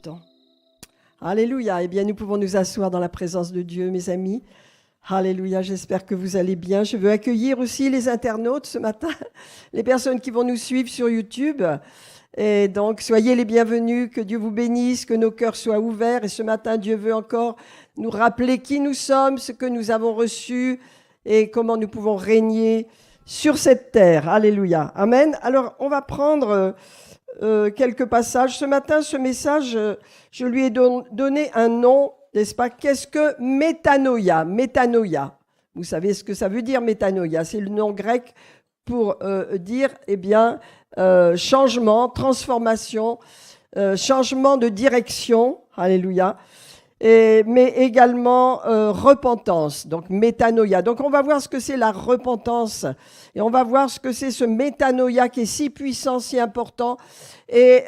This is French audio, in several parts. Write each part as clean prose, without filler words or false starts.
important. Alléluia. Eh bien, nous pouvons nous asseoir dans la présence de Dieu, mes amis. Alléluia, j'espère que vous allez bien. Je veux accueillir aussi les internautes ce matin, les personnes qui vont nous suivre sur YouTube. Et donc, soyez les bienvenus, que Dieu vous bénisse, que nos cœurs soient ouverts. Et ce matin, Dieu veut encore nous rappeler qui nous sommes, ce que nous avons reçu et comment nous pouvons régner sur cette terre. Alléluia. Amen. Alors, on va prendre quelques passages. Ce matin, ce message, je lui ai donné un nom, n'est-ce pas? Qu'est-ce que métanoïa? Métanoïa. Vous savez ce que ça veut dire, métanoïa? C'est le nom grec pour dire, eh bien, changement, transformation, changement de direction. Alléluia. Mais également repentance, donc métanoïa. Donc on va voir ce que c'est la repentance et on va voir ce que c'est ce métanoïa qui est si puissant, si important et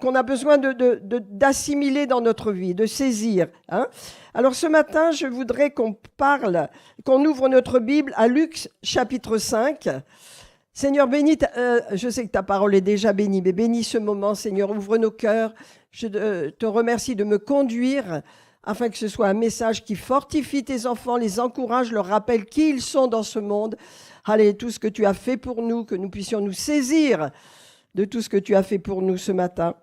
qu'on a besoin d'assimiler dans notre vie, de saisir. Hein. Alors ce matin, je voudrais qu'on ouvre notre Bible à Luc chapitre 5. Seigneur, bénis, je sais que ta parole est déjà bénie, mais bénis ce moment, Seigneur, ouvre nos cœurs. Je te remercie de me conduire afin que ce soit un message qui fortifie tes enfants, les encourage, leur rappelle qui ils sont dans ce monde. Allez, tout ce que tu as fait pour nous, que nous puissions nous saisir de tout ce que tu as fait pour nous ce matin.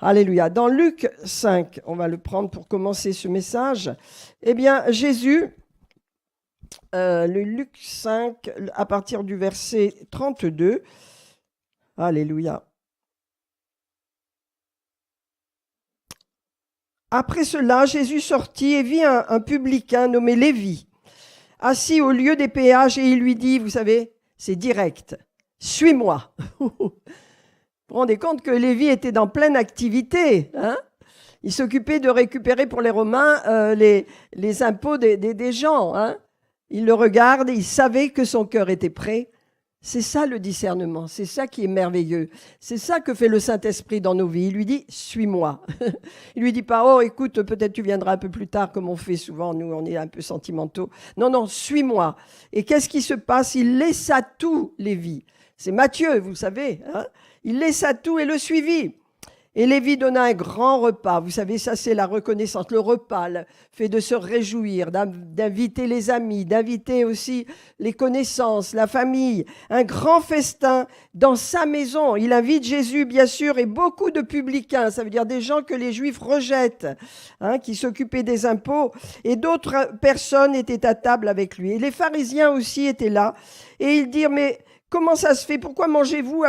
Alléluia. Dans Luc 5, on va le prendre pour commencer ce message. Eh bien, Jésus, le Luc 5, à partir du verset 32. Alléluia. Après cela, Jésus sortit et vit un publicain nommé Lévi, assis au lieu des péages, et il lui dit, vous savez, c'est direct, « Suis-moi » Vous vous rendez compte que Lévi était dans pleine activité, hein? Il s'occupait de récupérer pour les Romains les impôts des gens. Hein? Il le regarde et il savait que son cœur était prêt. C'est ça le discernement, c'est ça qui est merveilleux. C'est ça que fait le Saint-Esprit dans nos vies. Il lui dit, suis-moi. Il lui dit pas, oh écoute, peut-être tu viendras un peu plus tard, comme on fait souvent, nous on est un peu sentimentaux. Non, non, suis-moi. Et qu'est-ce qui se passe? Il laissa tout, Lévi. C'est Matthieu, vous savez. Hein? Il laissa tout et le suivit. Et Lévi donna un grand repas. Vous savez, ça c'est la reconnaissance. Le repas, le fait de se réjouir, d'inviter les amis, d'inviter aussi les connaissances, la famille. Un grand festin dans sa maison. Il invite Jésus, bien sûr, et beaucoup de publicains. Ça veut dire des gens que les Juifs rejettent, hein, qui s'occupaient des impôts. Et d'autres personnes étaient à table avec lui. Et les pharisiens aussi étaient là. Et ils dirent, mais comment ça se fait? Pourquoi mangez-vous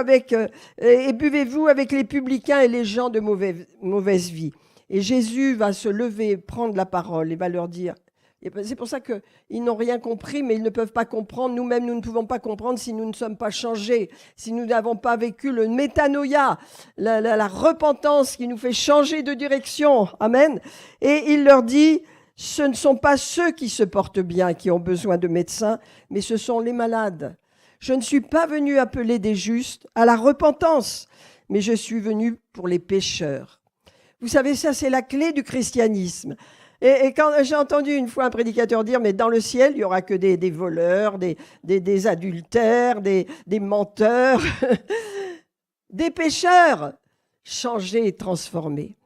et buvez-vous avec les publicains et les gens de mauvaise vie? Et Jésus va se lever, prendre la parole et va leur dire, et c'est pour ça qu'ils n'ont rien compris, mais ils ne peuvent pas comprendre. Nous-mêmes, nous ne pouvons pas comprendre si nous ne sommes pas changés, si nous n'avons pas vécu le métanoïa, la repentance qui nous fait changer de direction. Amen. Et il leur dit, ce ne sont pas ceux qui se portent bien qui ont besoin de médecins, mais ce sont les malades. Je ne suis pas venu appeler des justes à la repentance, mais je suis venu pour les pécheurs. Vous savez, ça, c'est la clé du christianisme. Et quand j'ai entendu une fois un prédicateur dire, mais dans le ciel, il n'y aura que des voleurs, des adultères, des menteurs, des pécheurs, changés et transformés.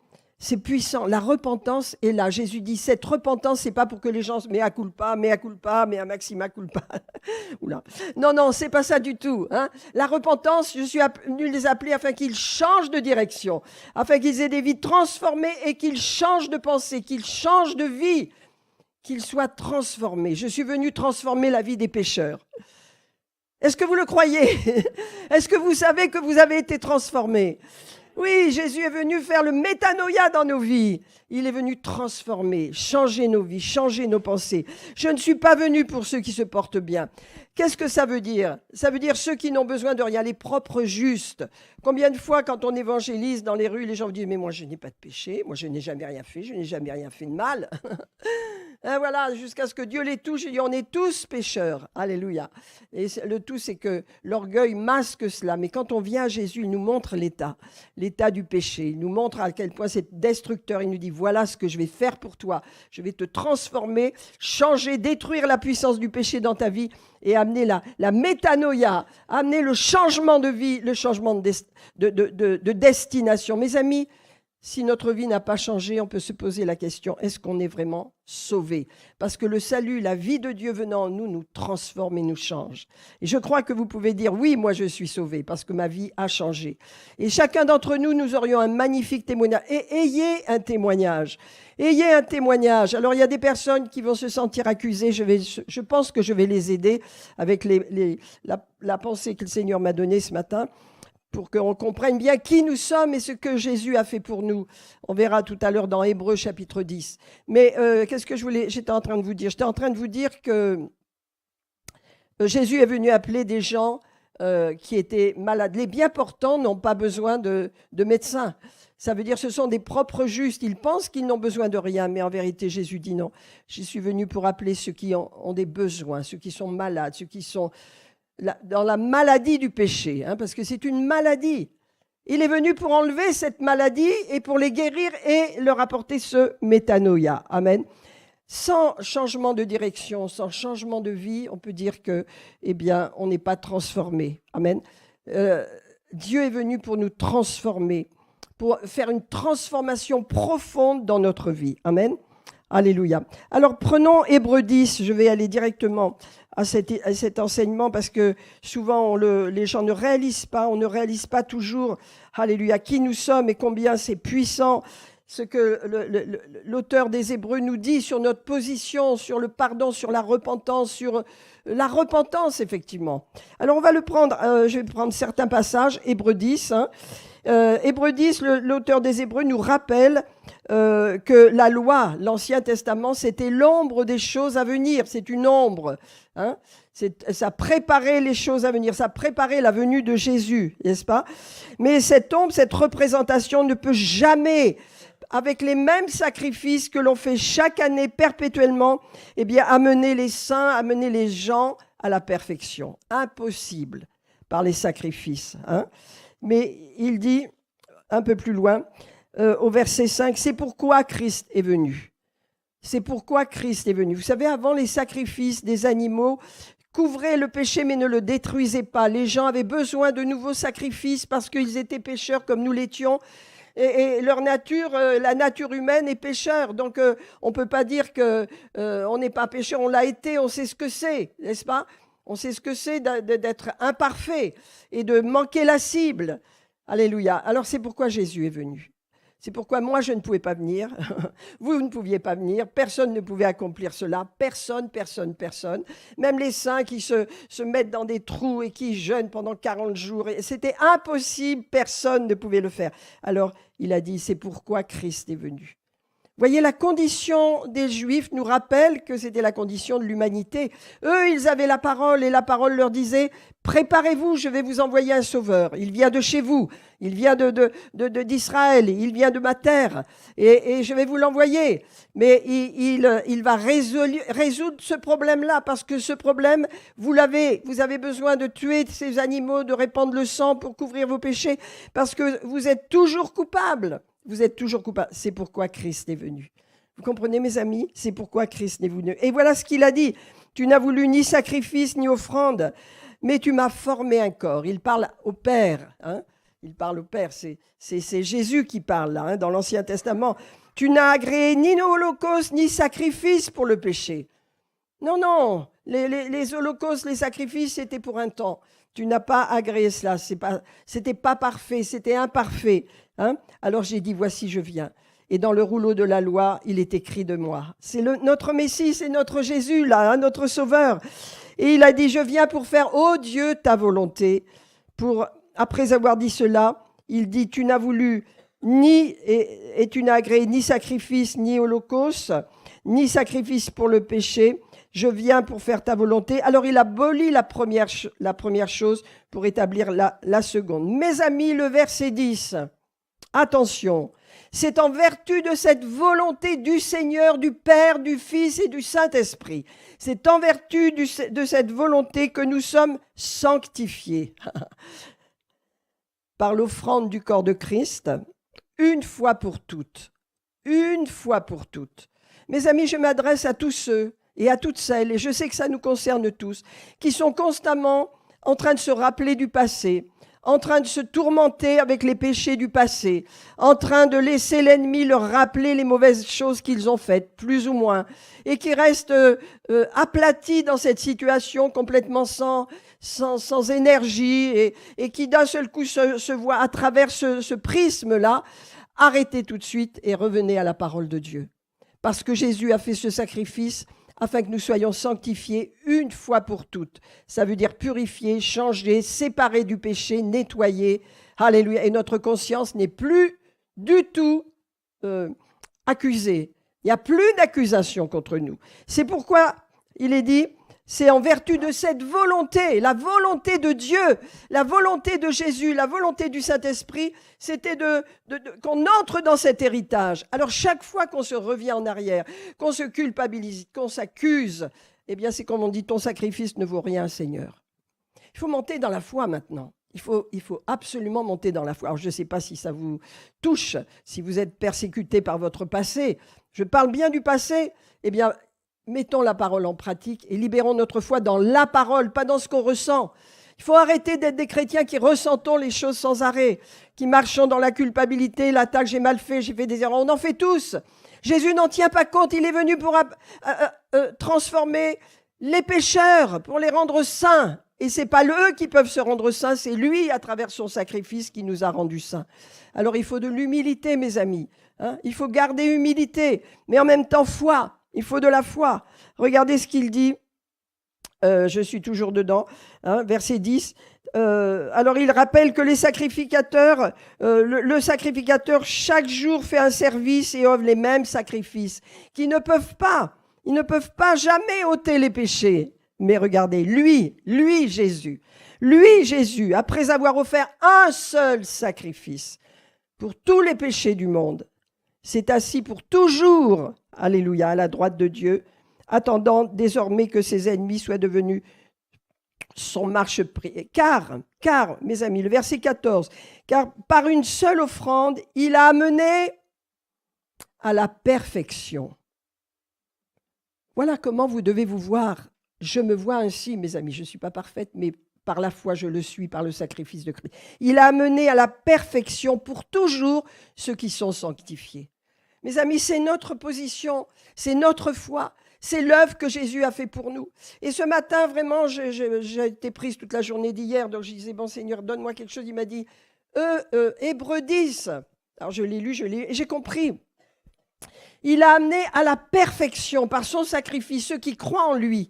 C'est puissant. La repentance est là. Jésus dit, cette repentance, c'est pas pour que les gens se mea culpa, mea maxima culpa. Oula. Non, non, c'est pas ça du tout. Hein. La repentance, je suis venu les appeler afin qu'ils changent de direction, afin qu'ils aient des vies transformées et qu'ils changent de pensée, qu'ils changent de vie, qu'ils soient transformés. Je suis venu transformer la vie des pécheurs. Est-ce que vous le croyez? Est-ce que vous savez que vous avez été transformés? Oui, Jésus est venu faire le métanoïa dans nos vies. Il est venu transformer, changer nos vies, changer nos pensées. Je ne suis pas venu pour ceux qui se portent bien. Qu'est-ce que ça veut dire? Ça veut dire ceux qui n'ont besoin de rien, les propres justes. Combien de fois, quand on évangélise dans les rues, les gens vous disent « Mais moi, je n'ai pas de péché, moi, je n'ai jamais rien fait, je n'ai jamais rien fait de mal. » Hein, voilà, jusqu'à ce que Dieu les touche, il dit on est tous pécheurs. Alléluia. Et le tout, c'est que l'orgueil masque cela. Mais quand on vient à Jésus, il nous montre l'état du péché. Il nous montre à quel point c'est destructeur. Il nous dit, voilà ce que je vais faire pour toi. Je vais te transformer, changer, détruire la puissance du péché dans ta vie et amener la métanoïa, amener le changement de vie, le changement de destination. Mes amis, si notre vie n'a pas changé, on peut se poser la question, est-ce qu'on est vraiment sauvé? Parce que le salut, la vie de Dieu venant en nous, nous transforme et nous change. Et je crois que vous pouvez dire, oui, moi je suis sauvé parce que ma vie a changé. Et chacun d'entre nous, nous aurions un magnifique témoignage. Et ayez un témoignage. Ayez un témoignage. Alors il y a des personnes qui vont se sentir accusées. Je pense que je vais les aider avec la pensée que le Seigneur m'a donnée ce matin, pour qu'on comprenne bien qui nous sommes et ce que Jésus a fait pour nous. On verra tout à l'heure dans Hébreux chapitre 10. Mais qu'est-ce que j'étais en train de vous dire? J'étais en train de vous dire que Jésus est venu appeler des gens qui étaient malades. Les bien portants n'ont pas besoin de médecins. Ça veut dire que ce sont des propres justes. Ils pensent qu'ils n'ont besoin de rien, mais en vérité, Jésus dit non. Je suis venu pour appeler ceux qui ont des besoins, ceux qui sont malades, ceux qui sont dans la maladie du péché, parce que c'est une maladie. Il est venu pour enlever cette maladie et pour les guérir et leur apporter ce métanoïa. Amen. Sans changement de direction, sans changement de vie, on peut dire que, on n'est pas transformé. Amen. Dieu est venu pour nous transformer, pour faire une transformation profonde dans notre vie. Amen. Alléluia. Alors prenons Hébreux 10, je vais aller directement à cet enseignement parce que souvent les gens ne réalisent pas, on ne réalise pas toujours, alléluia, qui nous sommes et combien c'est puissant ce que l'auteur des Hébreux nous dit sur notre position, sur le pardon, sur la repentance, effectivement. Alors on va le prendre, je vais prendre certains passages, Hébreux 10, Hébreux 10, l'auteur des Hébreux nous rappelle que la loi, l'Ancien Testament, c'était l'ombre des choses à venir. C'est une ombre. Ça préparait les choses à venir. Ça préparait la venue de Jésus, n'est-ce pas? Mais cette ombre, cette représentation ne peut jamais, avec les mêmes sacrifices que l'on fait chaque année perpétuellement, amener les saints, amener les gens à la perfection. Impossible par les sacrifices. Mais il dit, un peu plus loin, au verset 5, c'est pourquoi Christ est venu. C'est pourquoi Christ est venu. Vous savez, avant, les sacrifices des animaux couvraient le péché mais ne le détruisaient pas. Les gens avaient besoin de nouveaux sacrifices parce qu'ils étaient pécheurs comme nous l'étions. Et leur nature, la nature humaine est pécheur. Donc, on ne peut pas dire qu'on n'est pas pécheur. On l'a été, on sait ce que c'est, n'est-ce pas? On sait ce que c'est d'être imparfait et de manquer la cible. Alléluia. Alors c'est pourquoi Jésus est venu. C'est pourquoi moi je ne pouvais pas venir. Vous ne pouviez pas venir. Personne ne pouvait accomplir cela. Personne. Même les saints qui se mettent dans des trous et qui jeûnent pendant 40 jours. C'était impossible. Personne ne pouvait le faire. Alors il a dit, c'est pourquoi Christ est venu. Voyez, la condition des Juifs nous rappelle que c'était la condition de l'humanité. Eux, ils avaient la parole et la parole leur disait « Préparez-vous, je vais vous envoyer un sauveur. Il vient de chez vous, il vient d'Israël, il vient de ma terre et je vais vous l'envoyer. » Mais il va résoudre ce problème-là parce que ce problème, vous avez besoin de tuer ces animaux, de répandre le sang pour couvrir vos péchés parce que vous êtes toujours coupables. Vous êtes toujours coupable. C'est pourquoi Christ est venu. Vous comprenez, mes amis? C'est pourquoi Christ est venu. Et voilà ce qu'il a dit. Tu n'as voulu ni sacrifice ni offrande, mais tu m'as formé un corps. Il parle au Père. Il parle au Père. C'est Jésus qui parle là, dans l'Ancien Testament. Tu n'as agréé ni holocauste ni sacrifice pour le péché. Non. Les holocaustes, les sacrifices, c'était pour un temps. Tu n'as pas agréé cela. C'était pas parfait, c'était imparfait. Alors j'ai dit, voici, je viens. Et dans le rouleau de la loi, il est écrit de moi. C'est notre Messie, c'est notre Jésus, là, notre Sauveur. Et il a dit, je viens pour faire, ô Dieu, ta volonté. Après avoir dit cela, il dit, tu n'as voulu et tu n'as agréé ni sacrifice, ni holocauste, ni sacrifice pour le péché. Je viens pour faire ta volonté. Alors il abolit la première chose pour établir la seconde. Mes amis, le verset 10. Attention, c'est en vertu de cette volonté du Seigneur, du Père, du Fils et du Saint-Esprit. C'est en vertu de cette volonté que nous sommes sanctifiés par l'offrande du corps de Christ, une fois pour toutes. Une fois pour toutes. Mes amis, je m'adresse à tous ceux et à toutes celles, et je sais que ça nous concerne tous, qui sont constamment en train de se rappeler du passé, en train de se tourmenter avec les péchés du passé, en train de laisser l'ennemi leur rappeler les mauvaises choses qu'ils ont faites, plus ou moins, et qui restent aplatis dans cette situation complètement sans énergie et qui d'un seul coup se voient à travers ce prisme-là, arrêtez tout de suite et revenez à la parole de Dieu. Parce que Jésus a fait ce sacrifice afin que nous soyons sanctifiés une fois pour toutes. Ça veut dire purifiés, changés, séparés du péché, nettoyés. Alléluia. Et notre conscience n'est plus du tout accusée. Il n'y a plus d'accusation contre nous. C'est pourquoi il est dit, c'est en vertu de cette volonté, la volonté de Dieu, la volonté de Jésus, la volonté du Saint-Esprit, c'était qu'on entre dans cet héritage. Alors chaque fois qu'on se revient en arrière, qu'on se culpabilise, qu'on s'accuse, eh bien c'est comme on dit, ton sacrifice ne vaut rien, Seigneur. Il faut monter dans la foi maintenant. Il faut absolument monter dans la foi. Alors je ne sais pas si ça vous touche, si vous êtes persécuté par votre passé. Je parle bien du passé, eh bien mettons la parole en pratique et libérons notre foi dans la parole, pas dans ce qu'on ressent. Il faut arrêter d'être des chrétiens qui ressentons les choses sans arrêt, qui marchons dans la culpabilité, l'attaque, j'ai mal fait, j'ai fait des erreurs. On en fait tous. Jésus n'en tient pas compte. Il est venu pour transformer les pécheurs, pour les rendre saints. Et ce n'est pas eux qui peuvent se rendre saints, c'est lui, à travers son sacrifice, qui nous a rendus saints. Alors il faut de l'humilité, mes amis. Il faut garder humilité, mais en même temps foi. Il faut de la foi. Regardez ce qu'il dit. Je suis toujours dedans. Verset 10. Alors, il rappelle que les sacrificateurs, le sacrificateur, chaque jour fait un service et offre les mêmes sacrifices, qui ne peuvent pas, ils ne peuvent pas jamais ôter les péchés. Mais regardez, lui, Jésus, après avoir offert un seul sacrifice pour tous les péchés du monde, s'est assis pour toujours, alléluia, à la droite de Dieu, attendant désormais que ses ennemis soient devenus son marchepied. Car, mes amis, le verset 14, car par une seule offrande, il a amené à la perfection. Voilà comment vous devez vous voir. Je me vois ainsi, mes amis, je ne suis pas parfaite, mais par la foi, je le suis, par le sacrifice de Christ. Il a amené à la perfection pour toujours ceux qui sont sanctifiés. Mes amis, c'est notre position, c'est notre foi, c'est l'œuvre que Jésus a fait pour nous. Et ce matin, vraiment, j'ai été prise toute la journée d'hier, donc je disais, bon Seigneur, donne-moi quelque chose. Il m'a dit, Hébreux 10. Alors je l'ai lu, et j'ai compris. Il a amené à la perfection par son sacrifice ceux qui croient en lui.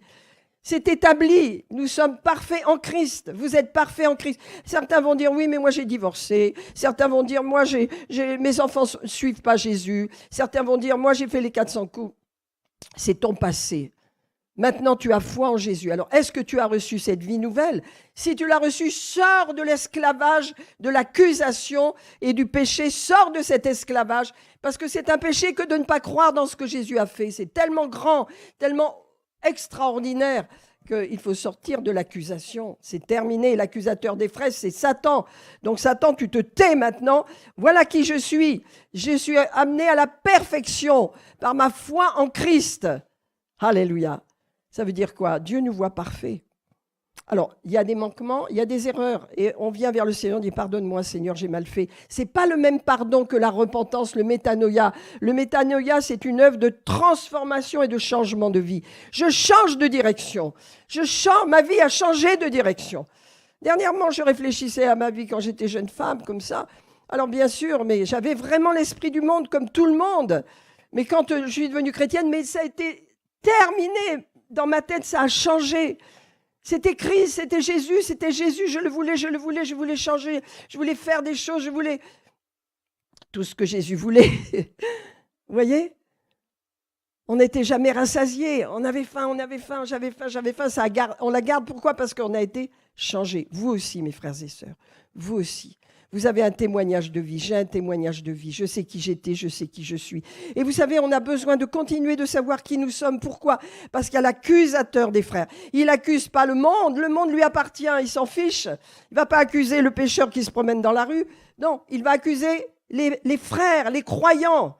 C'est établi, nous sommes parfaits en Christ, vous êtes parfaits en Christ. Certains vont dire, oui, mais moi j'ai divorcé. Certains vont dire, moi mes enfants ne suivent pas Jésus. Certains vont dire, moi j'ai fait les 400 coups. C'est ton passé. Maintenant, tu as foi en Jésus. Alors, est-ce que tu as reçu cette vie nouvelle? Si tu l'as reçue, sors de l'esclavage, de l'accusation et du péché. Sors de cet esclavage, parce que c'est un péché que de ne pas croire dans ce que Jésus a fait. C'est tellement grand, tellement extraordinaire qu'il faut sortir de l'accusation. C'est terminé. L'accusateur des fraises, c'est Satan. Donc Satan, tu te tais maintenant. Voilà qui je suis. Je suis amené à la perfection par ma foi en Christ. Alléluia. Ça veut dire quoi? Dieu nous voit parfaits. Alors, il y a des manquements, il y a des erreurs. Et on vient vers le Seigneur, on dit, pardonne-moi Seigneur, j'ai mal fait. Ce n'est pas le même pardon que la repentance, le métanoïa. Le métanoïa, c'est une œuvre de transformation et de changement de vie. Je change de direction. Ma vie a changé de direction. Dernièrement, je réfléchissais à ma vie quand j'étais jeune femme, comme ça. Alors, bien sûr, mais j'avais vraiment l'esprit du monde, comme tout le monde. Mais quand je suis devenue chrétienne, mais ça a été terminé. Dans ma tête, ça a changé. C'était Christ, c'était Jésus, je le voulais, je voulais changer, je voulais faire des choses, je voulais tout ce que Jésus voulait. Vous voyez? On n'était jamais rassasiés, on avait faim, j'avais faim. On la garde, pourquoi? Parce qu'on a été changés. Vous aussi, mes frères et sœurs, vous aussi. Vous avez un témoignage de vie, j'ai un témoignage de vie. Je sais qui j'étais, je sais qui je suis. Et vous savez, on a besoin de continuer de savoir qui nous sommes. Pourquoi? Parce qu'il y a l'accusateur des frères. Il n'accuse pas le monde lui appartient, il s'en fiche. Il ne va pas accuser le pécheur qui se promène dans la rue. Non, il va accuser les frères, les croyants.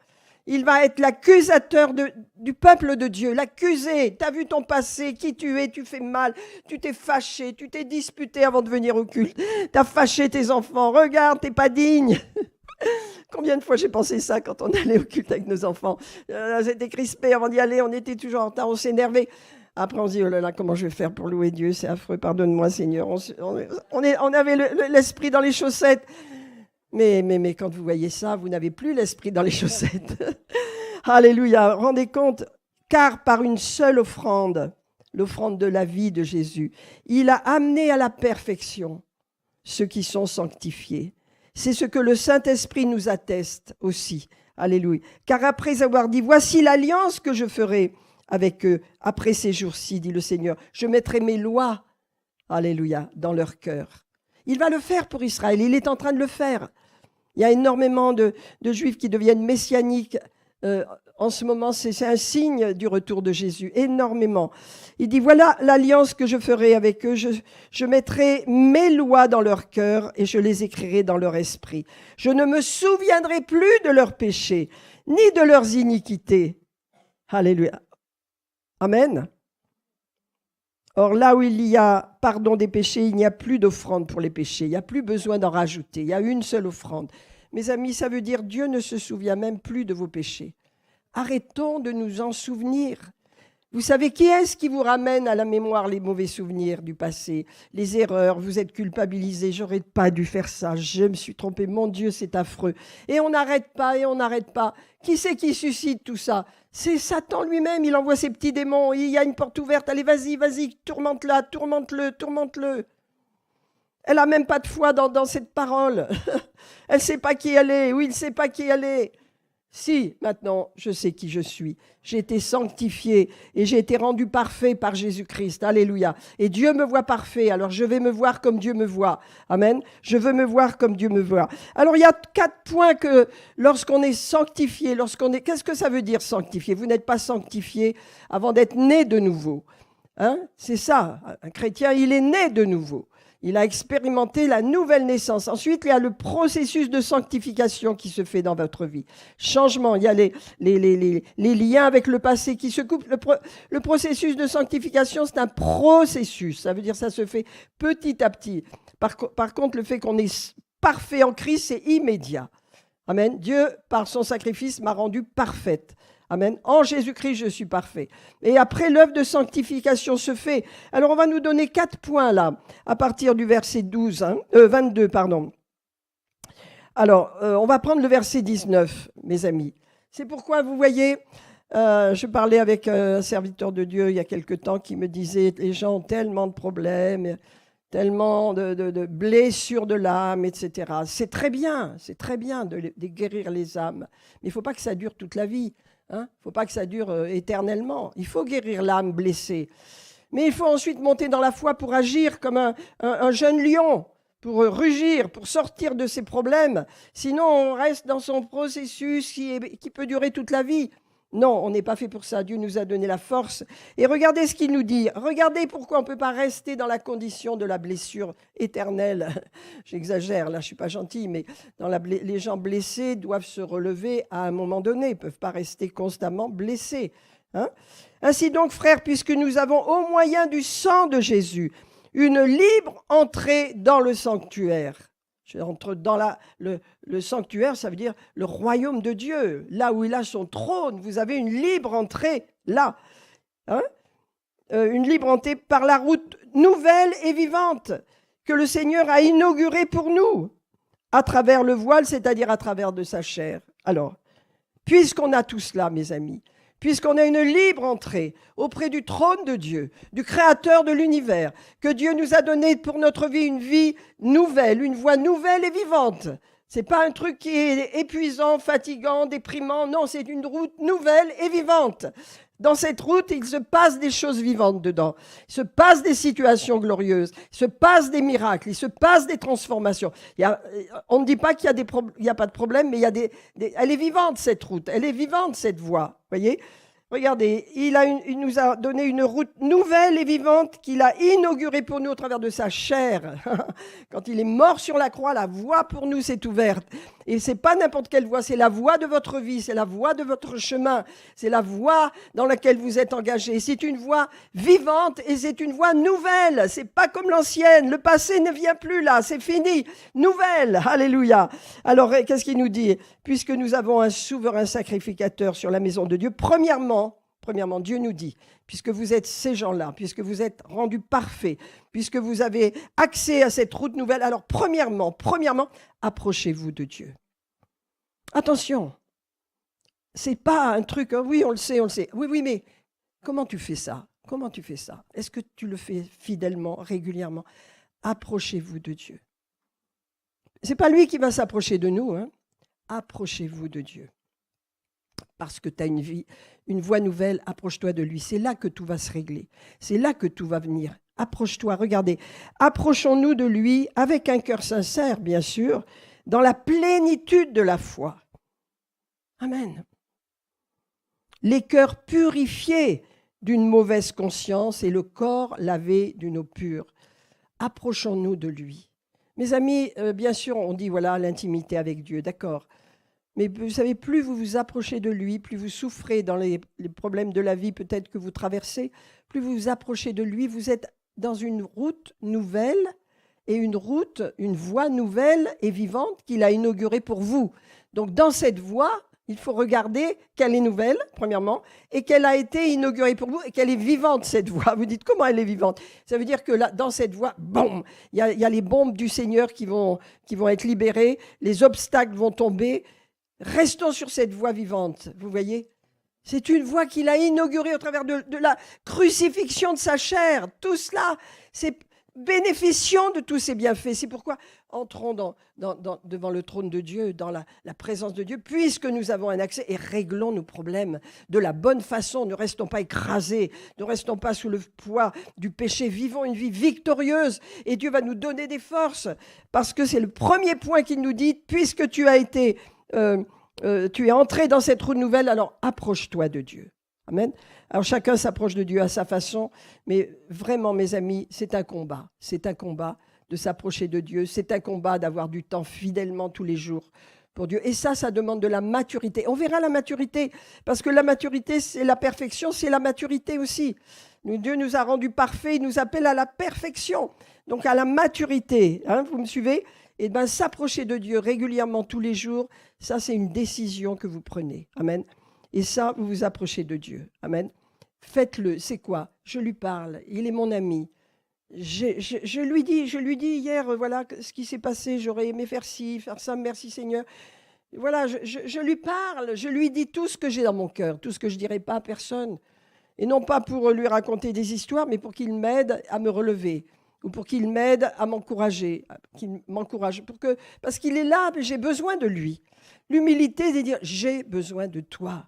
Il va être l'accusateur du peuple de Dieu, l'accusé. Tu as vu ton passé, qui tu es, tu fais mal, tu t'es fâché, tu t'es disputé avant de venir au culte. Tu as fâché tes enfants, regarde, tu n'es pas digne. Combien de fois j'ai pensé ça quand on allait au culte avec nos enfants. C'était crispé avant d'y aller, on était toujours en retard, on s'énervait. Après, on se dit, oh là là, comment je vais faire pour louer Dieu? C'est affreux, pardonne-moi Seigneur. On avait l'esprit dans les chaussettes. Mais quand vous voyez ça, vous n'avez plus l'esprit dans les chaussettes. Alléluia, rendez compte, car par une seule offrande, l'offrande de la vie de Jésus, il a amené à la perfection ceux qui sont sanctifiés. C'est ce que le Saint-Esprit nous atteste aussi. Alléluia. Car après avoir dit, voici l'alliance que je ferai avec eux après ces jours-ci, dit le Seigneur. Je mettrai mes lois, alléluia, dans leur cœur. Il va le faire pour Israël, il est en train de le faire. Il y a énormément de Juifs qui deviennent messianiques. En ce moment, c'est un signe du retour de Jésus, énormément. Il dit, voilà l'alliance que je ferai avec eux. Je mettrai mes lois dans leur cœur et je les écrirai dans leur esprit. Je ne me souviendrai plus de leurs péchés, ni de leurs iniquités. Alléluia. Amen. Or, là où il y a pardon des péchés, il n'y a plus d'offrande pour les péchés. Il n'y a plus besoin d'en rajouter. Il y a une seule offrande. Mes amis, ça veut dire Dieu ne se souvient même plus de vos péchés. Arrêtons de nous en souvenir. Vous savez qui est-ce qui vous ramène à la mémoire les mauvais souvenirs du passé, les erreurs, vous êtes culpabilisé, j'aurais pas dû faire ça, je me suis trompé, mon Dieu, c'est affreux. Et on n'arrête pas, et on n'arrête pas. Qui c'est qui suscite tout ça? C'est Satan lui-même, il envoie ses petits démons, il y a une porte ouverte, allez, vas-y, tourmente-la, tourmente-le. Elle n'a même pas de foi dans cette parole. Elle ne sait pas qui elle est, oui, il ne sait pas qui elle est. Si, maintenant, je sais qui je suis. J'ai été sanctifié et j'ai été rendu parfait par Jésus-Christ. Alléluia. Et Dieu me voit parfait, alors je vais me voir comme Dieu me voit. Amen. Je veux me voir comme Dieu me voit. Alors, il y a 4 points que lorsqu'on est sanctifié, qu'est-ce que ça veut dire sanctifié? Vous n'êtes pas sanctifié avant d'être né de nouveau. Hein? C'est ça. Un chrétien, il est né de nouveau. Il a expérimenté la nouvelle naissance. Ensuite, il y a le processus de sanctification qui se fait dans votre vie. Changement, il y a les liens avec le passé qui se coupent. Le processus de sanctification, c'est un processus. Ça veut dire que ça se fait petit à petit. Par contre, le fait qu'on est parfait en Christ, c'est immédiat. Amen. Dieu, par son sacrifice, m'a rendu parfaite. Amen. En Jésus-Christ, je suis parfait. Et après, l'œuvre de sanctification se fait. Alors, on va nous donner 4 points là, à partir du verset 22. Alors, on va prendre le verset 19, mes amis. C'est pourquoi, vous voyez, je parlais avec un serviteur de Dieu il y a quelque temps qui me disait, les gens ont tellement de problèmes, tellement de blessures de l'âme, etc. C'est très bien de guérir les âmes, mais il ne faut pas que ça dure toute la vie. Il ne faut pas que ça dure éternellement. Il faut guérir l'âme blessée. Mais il faut ensuite monter dans la foi pour agir comme un jeune lion, pour rugir, pour sortir de ses problèmes. Sinon, on reste dans son processus qui peut durer toute la vie. Non, on n'est pas fait pour ça. Dieu nous a donné la force. Et regardez ce qu'il nous dit. Regardez pourquoi on ne peut pas rester dans la condition de la blessure éternelle. J'exagère, là, je ne suis pas gentille, mais les gens blessés doivent se relever à un moment donné. Ils ne peuvent pas rester constamment blessés. Hein? Ainsi donc, frères, puisque nous avons au moyen du sang de Jésus une libre entrée dans le sanctuaire. Entre dans le sanctuaire, ça veut dire le royaume de Dieu, là où il a son trône. Vous avez une libre entrée là. Hein? Une libre entrée par la route nouvelle et vivante que le Seigneur a inaugurée pour nous, à travers le voile, c'est-à-dire à travers de sa chair. Alors, puisqu'on a tout cela, mes amis, puisqu'on a une libre entrée auprès du trône de Dieu, du Créateur de l'univers, que Dieu nous a donné pour notre vie une vie nouvelle, une voie nouvelle et vivante. Ce n'est pas un truc qui est épuisant, fatigant, déprimant. Non, c'est une route nouvelle et vivante. Dans cette route, il se passe des choses vivantes dedans. Il se passe des situations glorieuses. Il se passe des miracles. Il se passe des transformations. On ne dit pas qu'il n'y a pas de problème, mais elle est vivante, cette route. Elle est vivante, cette voie. Voyez ? Regardez, il nous a donné une route nouvelle et vivante qu'il a inaugurée pour nous au travers de sa chair. Quand il est mort sur la croix, la voie pour nous s'est ouverte. Et ce n'est pas n'importe quelle voie, c'est la voie de votre vie, c'est la voie de votre chemin, c'est la voie dans laquelle vous êtes engagé. C'est une voie vivante et c'est une voie nouvelle. Ce n'est pas comme l'ancienne, le passé ne vient plus là, c'est fini. Nouvelle, alléluia. Alors, qu'est-ce qu'il nous dit ? Puisque nous avons un souverain sacrificateur sur la maison de Dieu, premièrement, Dieu nous dit, puisque vous êtes ces gens-là, puisque vous êtes rendus parfaits, puisque vous avez accès à cette route nouvelle, alors premièrement, approchez-vous de Dieu. Attention, c'est pas un truc, oui, on le sait. Oui, mais comment tu fais ça ? Est-ce que tu le fais fidèlement, régulièrement ? Approchez-vous de Dieu. C'est pas lui qui va s'approcher de nous, hein. Approchez-vous de Dieu. Parce que tu as une voie nouvelle, approche-toi de lui. C'est là que tout va se régler. C'est là que tout va venir. Approche-toi, regardez. Approchons-nous de lui avec un cœur sincère, bien sûr, dans la plénitude de la foi. Amen. Les cœurs purifiés d'une mauvaise conscience et le corps lavé d'une eau pure. Approchons-nous de lui. Mes amis, bien sûr, on dit, voilà, l'intimité avec Dieu, d'accord. Mais vous savez, plus vous vous approchez de lui, plus vous souffrez dans les problèmes de la vie peut-être que vous traversez, plus vous vous approchez de lui, vous êtes dans une route nouvelle et une voie nouvelle et vivante qu'il a inaugurée pour vous. Donc dans cette voie, il faut regarder qu'elle est nouvelle, premièrement, et qu'elle a été inaugurée pour vous et qu'elle est vivante, cette voie. Vous dites, comment elle est vivante ? Ça veut dire que là, dans cette voie, boum, il y a les bombes du Seigneur qui vont être libérées, les obstacles vont tomber. Restons sur cette voie vivante, vous voyez ? C'est une voie qu'il a inaugurée au travers de la crucifixion de sa chair. Tout cela, c'est bénéficions de tous ces bienfaits. C'est pourquoi entrons devant le trône de Dieu, dans la présence de Dieu, puisque nous avons un accès, et réglons nos problèmes de la bonne façon. Ne restons pas écrasés, ne restons pas sous le poids du péché. Vivons une vie victorieuse et Dieu va nous donner des forces, parce que c'est le premier point qu'il nous dit, puisque tu as été... tu es entré dans cette route nouvelle, alors approche-toi de Dieu. Amen. Alors chacun s'approche de Dieu à sa façon, mais vraiment, mes amis, c'est un combat. C'est un combat de s'approcher de Dieu. C'est un combat d'avoir du temps fidèlement tous les jours pour Dieu. Et ça demande de la maturité. On verra la maturité, parce que la maturité, c'est la perfection, c'est la maturité aussi. Dieu nous a rendus parfaits, il nous appelle à la perfection, donc à la maturité. Hein, vous me suivez ? Et bien, s'approcher de Dieu régulièrement tous les jours, ça, c'est une décision que vous prenez. Amen. Et ça, vous vous approchez de Dieu. Amen. Faites-le. C'est quoi ? Je lui parle. Il est mon ami. Je lui dis hier, voilà ce qui s'est passé. J'aurais aimé faire ci, faire ça. Merci Seigneur. Voilà, je lui parle. Je lui dis tout ce que j'ai dans mon cœur, tout ce que je ne dirai pas à personne. Et non pas pour lui raconter des histoires, mais pour qu'il m'aide à me relever. Ou pour qu'il m'aide à m'encourager, parce qu'il est là, mais j'ai besoin de lui. L'humilité, c'est dire, j'ai besoin de toi.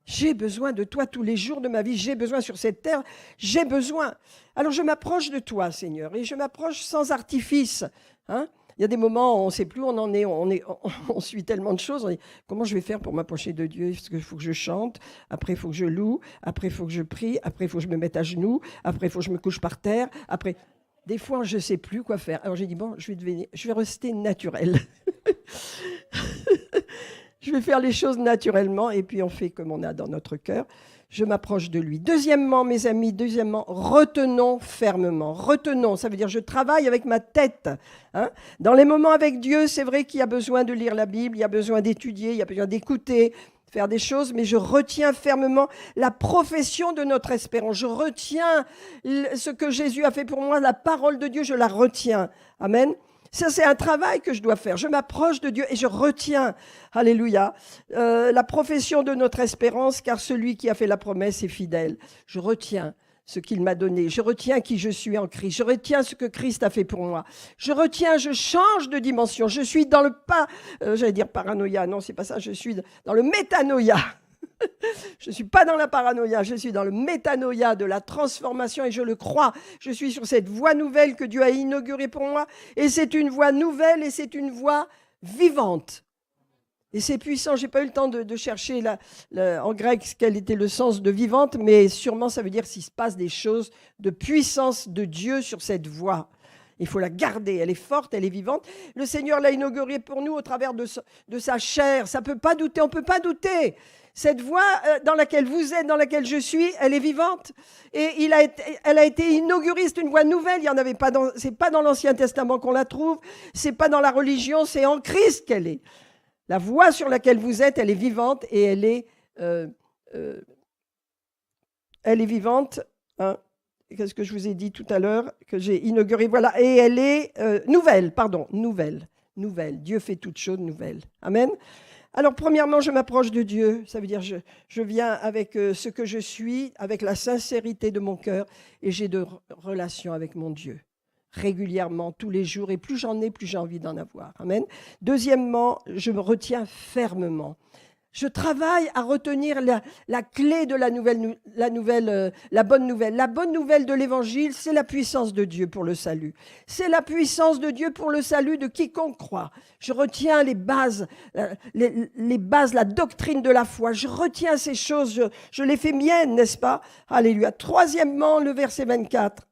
J'ai besoin de toi tous les jours de ma vie. J'ai besoin sur cette terre. J'ai besoin. Alors je m'approche de toi, Seigneur, et je m'approche sans artifice. Hein ? Il y a des moments où on ne sait plus où on en est. On suit tellement de choses. On dit, comment je vais faire pour m'approcher de Dieu ? Parce qu'il faut que je chante. Après, il faut que je loue. Après, il faut que je prie. Après, il faut que je me mette à genoux. Après, il faut que je me couche par terre. Après... Des fois, je ne sais plus quoi faire. Alors j'ai dit, bon, je vais rester naturel. Je vais faire les choses naturellement et puis on fait comme on a dans notre cœur. Je m'approche de lui. Deuxièmement, mes amis, retenons fermement. Retenons, ça veut dire je travaille avec ma tête. Hein. Dans les moments avec Dieu, c'est vrai qu'il y a besoin de lire la Bible, il y a besoin d'étudier, il y a besoin d'écouter, faire des choses, mais je retiens fermement la profession de notre espérance. Je retiens ce que Jésus a fait pour moi, la parole de Dieu, je la retiens. Amen. Ça, c'est un travail que je dois faire. Je m'approche de Dieu et je retiens, alléluia, la profession de notre espérance, car celui qui a fait la promesse est fidèle. Je retiens ce qu'il m'a donné. Je retiens qui je suis en Christ. Je retiens ce que Christ a fait pour moi. Je retiens, je change de dimension. Je suis dans le paranoïa. Non, c'est pas ça. Je suis dans le métanoïa. Je ne suis pas dans la paranoïa, je suis dans le métanoïa de la transformation et je le crois. Je suis sur cette voie nouvelle que Dieu a inaugurée pour moi et c'est une voie nouvelle et c'est une voie vivante. Et c'est puissant. Je n'ai pas eu le temps de chercher en grec quel était le sens de vivante, mais sûrement ça veut dire qu'il se passe des choses de puissance de Dieu sur cette voie. Il faut la garder. Elle est forte, elle est vivante. Le Seigneur l'a inaugurée pour nous au travers de sa chair. Ça peut pas douter, on ne peut pas douter. Cette voie dans laquelle vous êtes, dans laquelle je suis, elle est vivante. Et elle a été inaugurée. C'est une voie nouvelle. Il y en avait pas c'est pas dans l'Ancien Testament qu'on la trouve. C'est pas dans la religion. C'est en Christ qu'elle est. La voie sur laquelle vous êtes, elle est vivante et elle est vivante. Hein. Qu'est-ce que je vous ai dit tout à l'heure que j'ai inauguré? Voilà. Et elle est nouvelle. Nouvelle. Dieu fait toutes choses nouvelles. Amen. Alors, premièrement, je m'approche de Dieu. Ça veut dire je viens avec ce que je suis, avec la sincérité de mon cœur, et j'ai de relations avec mon Dieu, régulièrement, tous les jours. Et plus j'en ai, plus j'ai envie d'en avoir. Amen. Deuxièmement, je me retiens fermement. Je travaille à retenir la clé de la bonne nouvelle. La bonne nouvelle de l'Évangile, c'est la puissance de Dieu pour le salut. C'est la puissance de Dieu pour le salut de quiconque croit. Je retiens les bases, la doctrine de la foi. Je retiens ces choses, je les fais miennes, n'est-ce pas? Alléluia. Troisièmement, le verset 24.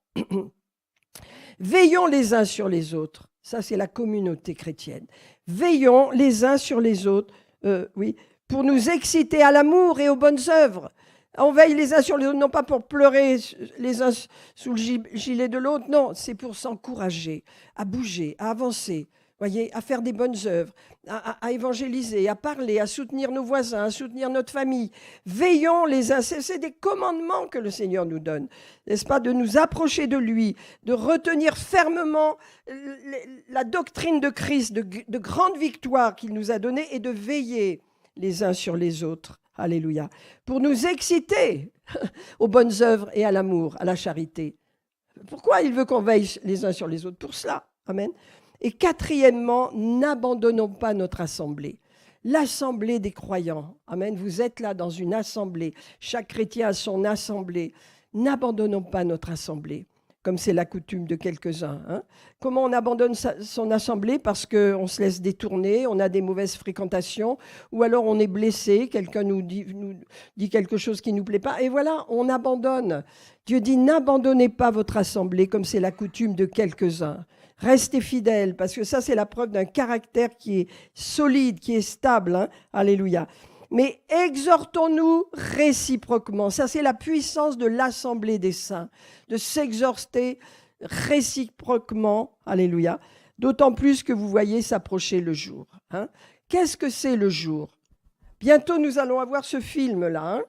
Veillons les uns sur les autres. Ça, c'est la communauté chrétienne. Veillons les uns sur les autres. Pour nous exciter à l'amour et aux bonnes œuvres. On veille les uns sur les autres, non pas pour pleurer les uns sous le gilet de l'autre, non, c'est pour s'encourager, à bouger, à avancer, voyez, à faire des bonnes œuvres, à évangéliser, à parler, à soutenir nos voisins, à soutenir notre famille. Veillons les uns, c'est des commandements que le Seigneur nous donne, n'est-ce pas, de nous approcher de lui, de retenir fermement la doctrine de Christ, de grande victoire qu'il nous a donnée et de veiller les uns sur les autres, alléluia, pour nous exciter aux bonnes œuvres et à l'amour, à la charité. Pourquoi il veut qu'on veille les uns sur les autres? Pour cela, amen. Et quatrièmement, n'abandonnons pas notre assemblée. L'assemblée des croyants, amen, vous êtes là dans une assemblée, chaque chrétien a son assemblée. N'abandonnons pas notre assemblée, comme c'est la coutume de quelques-uns. Hein. Comment on abandonne son assemblée? Parce qu'on se laisse détourner, on a des mauvaises fréquentations, ou alors on est blessé, quelqu'un nous dit quelque chose qui ne nous plaît pas, et voilà, on abandonne. Dieu dit, n'abandonnez pas votre assemblée, comme c'est la coutume de quelques-uns. Restez fidèles, parce que ça, c'est la preuve d'un caractère qui est solide, qui est stable. Hein. Alléluia. Mais exhortons-nous réciproquement. Ça, c'est la puissance de l'assemblée des saints, de s'exhorter réciproquement. Alléluia. D'autant plus que vous voyez s'approcher le jour. Hein. Qu'est-ce que c'est le jour? Bientôt, nous allons avoir ce film-là. Hein.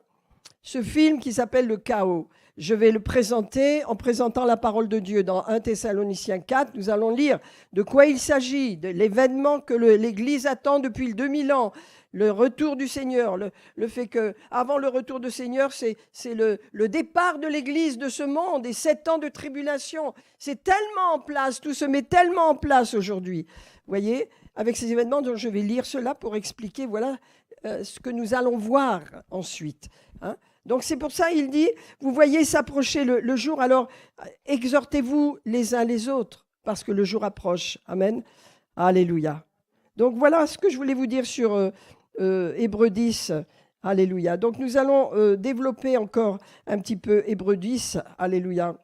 Ce film qui s'appelle Le Chaos. Je vais le présenter en présentant la parole de Dieu dans 1 Thessaloniciens 4. Nous allons lire de quoi il s'agit, de l'événement que l'Église attend depuis le 2000 ans. Le retour du Seigneur, le fait qu'avant le retour du Seigneur, c'est le départ de l'Église de ce monde et 7 ans de tribulation. C'est tellement en place, tout se met tellement en place aujourd'hui. Vous voyez, avec ces événements dont je vais lire cela pour expliquer, voilà ce que nous allons voir ensuite. Hein. Donc c'est pour ça, il dit, vous voyez s'approcher le jour, alors exhortez-vous les uns les autres, parce que le jour approche. Amen. Alléluia. Donc voilà ce que je voulais vous dire sur Hébreux 10. Alléluia. Donc nous allons développer encore un petit peu Hébreux 10. Alléluia.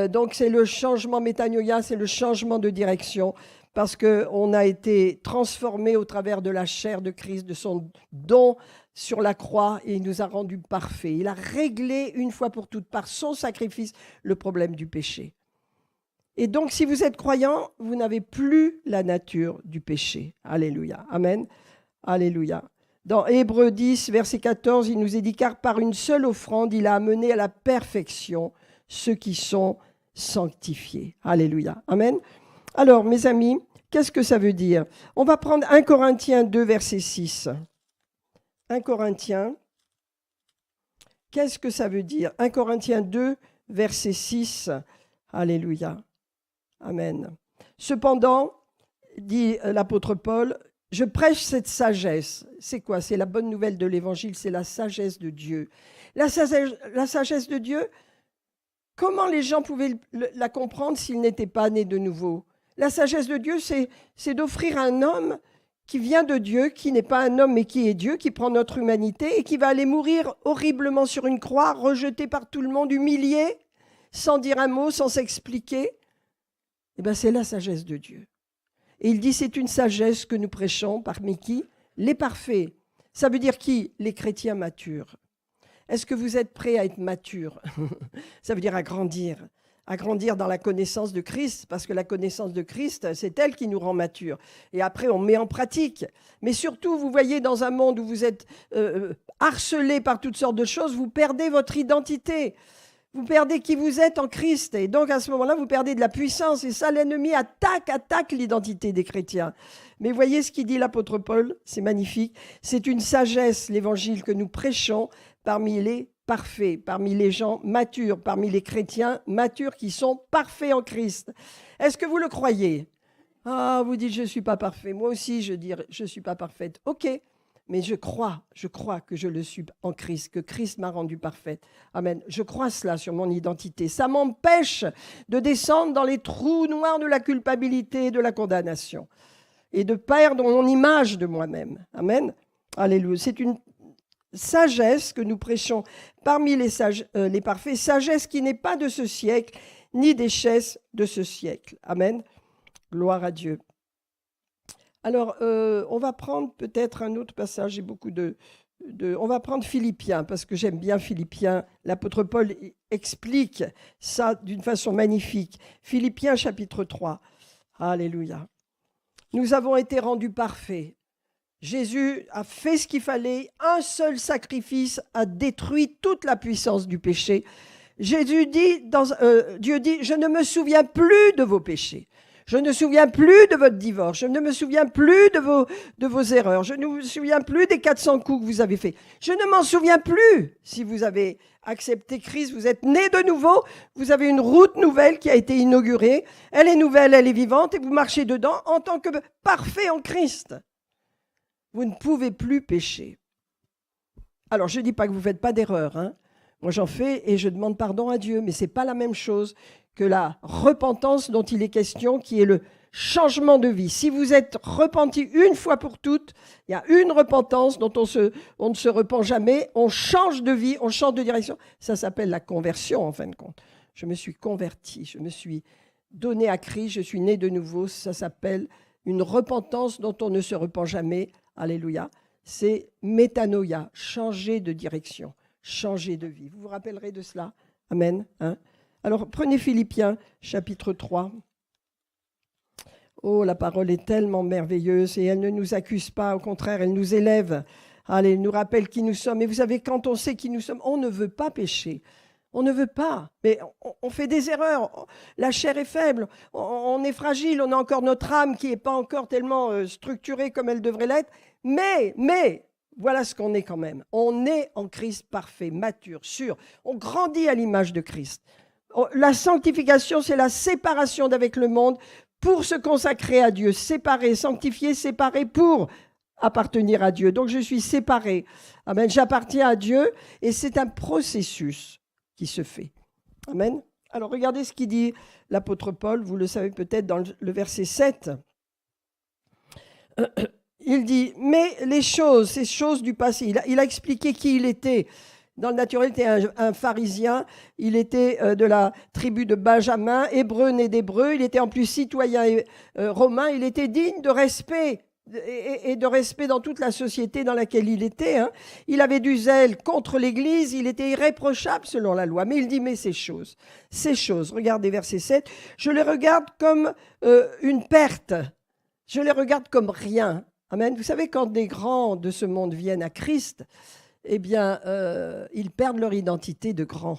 Donc c'est le changement métanoïa, c'est le changement de direction, parce qu'on a été transformé au travers de la chair de Christ, de son don sur la croix, et il nous a rendus parfaits. Il a réglé une fois pour toutes, par son sacrifice, le problème du péché. Et donc, si vous êtes croyant, vous n'avez plus la nature du péché. Alléluia. Amen. Alléluia. Dans Hébreux 10, verset 14, il nous est dit, car par une seule offrande, il a amené à la perfection ceux qui sont sanctifiés. Alléluia. Amen. Alors, mes amis, qu'est-ce que ça veut dire? On va prendre 1 Corinthiens 2, verset 6. 1 Corinthiens, qu'est-ce que ça veut dire? 1 Corinthiens 2, verset 6. Alléluia. Amen. Cependant, dit l'apôtre Paul, je prêche cette sagesse. C'est quoi? C'est la bonne nouvelle de l'Évangile, c'est la sagesse de Dieu. La sagesse de Dieu, comment les gens pouvaient la comprendre s'ils n'étaient pas nés de nouveau? La sagesse de Dieu, c'est d'offrir un homme qui vient de Dieu, qui n'est pas un homme mais qui est Dieu, qui prend notre humanité et qui va aller mourir horriblement sur une croix, rejeté par tout le monde, humilié, sans dire un mot, sans s'expliquer. Eh bien, c'est la sagesse de Dieu. Et il dit, c'est une sagesse que nous prêchons, parmi qui? Les parfaits. Ça veut dire qui? Les chrétiens matures. Est-ce que vous êtes prêts à être matures? Ça veut dire à grandir dans la connaissance de Christ, parce que la connaissance de Christ, c'est elle qui nous rend matures. Et après, on met en pratique. Mais surtout, vous voyez, dans un monde où vous êtes harcelé par toutes sortes de choses, vous perdez votre identité. Vous perdez qui vous êtes en Christ. Et donc, à ce moment-là, vous perdez de la puissance. Et ça, l'ennemi attaque l'identité des chrétiens. Mais voyez ce qu'il dit l'apôtre Paul, c'est magnifique. C'est une sagesse, l'évangile que nous prêchons parmi les parfaits, parmi les gens matures, parmi les chrétiens matures qui sont parfaits en Christ. Est-ce que vous le croyez? Ah, vous dites, je ne suis pas parfait. Moi aussi, je dis, je ne suis pas parfaite. OK, mais je crois que je le suis en Christ, que Christ m'a rendue parfaite. Amen. Je crois cela sur mon identité. Ça m'empêche de descendre dans les trous noirs de la culpabilité et de la condamnation et de perdre mon image de moi-même. Amen. Alléluia. C'est une sagesse que nous prêchons parmi les parfaits, sagesse qui n'est pas de ce siècle, ni des chaises de ce siècle. Amen. Gloire à Dieu. Alors, on va prendre peut-être un autre passage. J'ai beaucoup on va prendre Philippiens, parce que j'aime bien Philippiens. L'apôtre Paul explique ça d'une façon magnifique. Philippiens chapitre 3. Alléluia. Nous avons été rendus parfaits. Jésus a fait ce qu'il fallait. Un seul sacrifice a détruit toute la puissance du péché. Jésus dit, Dieu dit, je ne me souviens plus de vos péchés. Je ne me souviens plus de votre divorce. Je ne me souviens plus de vos erreurs. Je ne me souviens plus des 400 coups que vous avez faits. Je ne m'en souviens plus. Si vous avez accepté Christ, vous êtes né de nouveau. Vous avez une route nouvelle qui a été inaugurée. Elle est nouvelle, elle est vivante et vous marchez dedans en tant que parfait en Christ. Vous ne pouvez plus pécher. Alors, je ne dis pas que vous ne faites pas d'erreur. Hein. Moi, j'en fais et je demande pardon à Dieu. Mais ce n'est pas la même chose que la repentance dont il est question, qui est le changement de vie. Si vous êtes repenti une fois pour toutes, il y a une repentance dont on ne se repent jamais, on change de vie, on change de direction. Ça s'appelle la conversion, en fin de compte. Je me suis converti, je me suis donné à Christ, je suis né de nouveau. Ça s'appelle une repentance dont on ne se repent jamais. Alléluia. C'est métanoïa, changer de direction, changer de vie. Vous vous rappellerez de cela? Amen. Hein? Alors, prenez Philippiens, chapitre 3. Oh, la parole est tellement merveilleuse et elle ne nous accuse pas, au contraire, elle nous élève. Allez, elle nous rappelle qui nous sommes. Et vous savez, quand on sait qui nous sommes, on ne veut pas pécher. On ne veut pas, mais on fait des erreurs. La chair est faible, on est fragile, on a encore notre âme qui n'est pas encore tellement structurée comme elle devrait l'être. Mais, voilà ce qu'on est quand même. On est en Christ parfait, mature, sûr. On grandit à l'image de Christ. La sanctification, c'est la séparation d'avec le monde pour se consacrer à Dieu. Séparé, sanctifié, séparé pour appartenir à Dieu. Donc je suis séparé. Amen. J'appartiens à Dieu et c'est un processus qui se fait. Amen. Alors regardez ce qu'il dit l'apôtre Paul, vous le savez peut-être dans le verset 7. Il dit, mais ces choses du passé, il a expliqué qui il était. Dans le naturel, il était un pharisien, il était de la tribu de Benjamin, hébreu né d'hébreu, il était en plus citoyen romain, il était digne de respect et de respect dans toute la société dans laquelle il était. Hein. Il avait du zèle contre l'Église, il était irréprochable selon la loi. Mais il dit, mais ces choses, regardez verset 7, je les regarde comme une perte, je les regarde comme rien. Amen. Vous savez, quand des grands de ce monde viennent à Christ, eh bien, ils perdent leur identité de grands.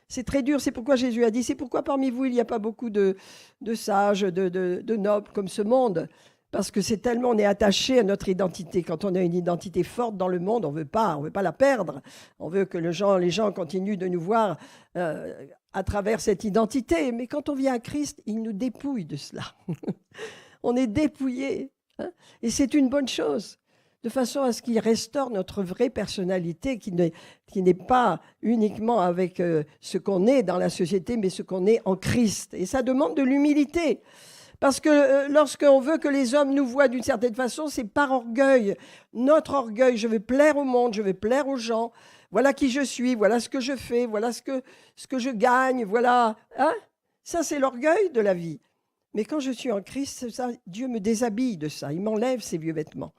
C'est très dur, c'est pourquoi Jésus a dit, c'est pourquoi parmi vous, il n'y a pas beaucoup de sages, de nobles comme ce monde. Parce que c'est tellement, on est attaché à notre identité. Quand on a une identité forte dans le monde, on veut pas la perdre. On veut que les gens continuent de nous voir à travers cette identité. Mais quand on vient à Christ, il nous dépouille de cela. On est dépouillé. Hein, et c'est une bonne chose, de façon à ce qu'il restaure notre vraie personnalité, qui n'est pas uniquement avec ce qu'on est dans la société, mais ce qu'on est en Christ. Et ça demande de l'humilité. Parce que lorsqu'on veut que les hommes nous voient d'une certaine façon, c'est par orgueil. Notre orgueil, je veux plaire au monde, je veux plaire aux gens. Voilà qui je suis, voilà ce que je fais, voilà ce que je gagne, voilà. Hein? Ça, c'est l'orgueil de la vie. Mais quand je suis en Christ, ça, Dieu me déshabille de ça. Il m'enlève ces vieux vêtements.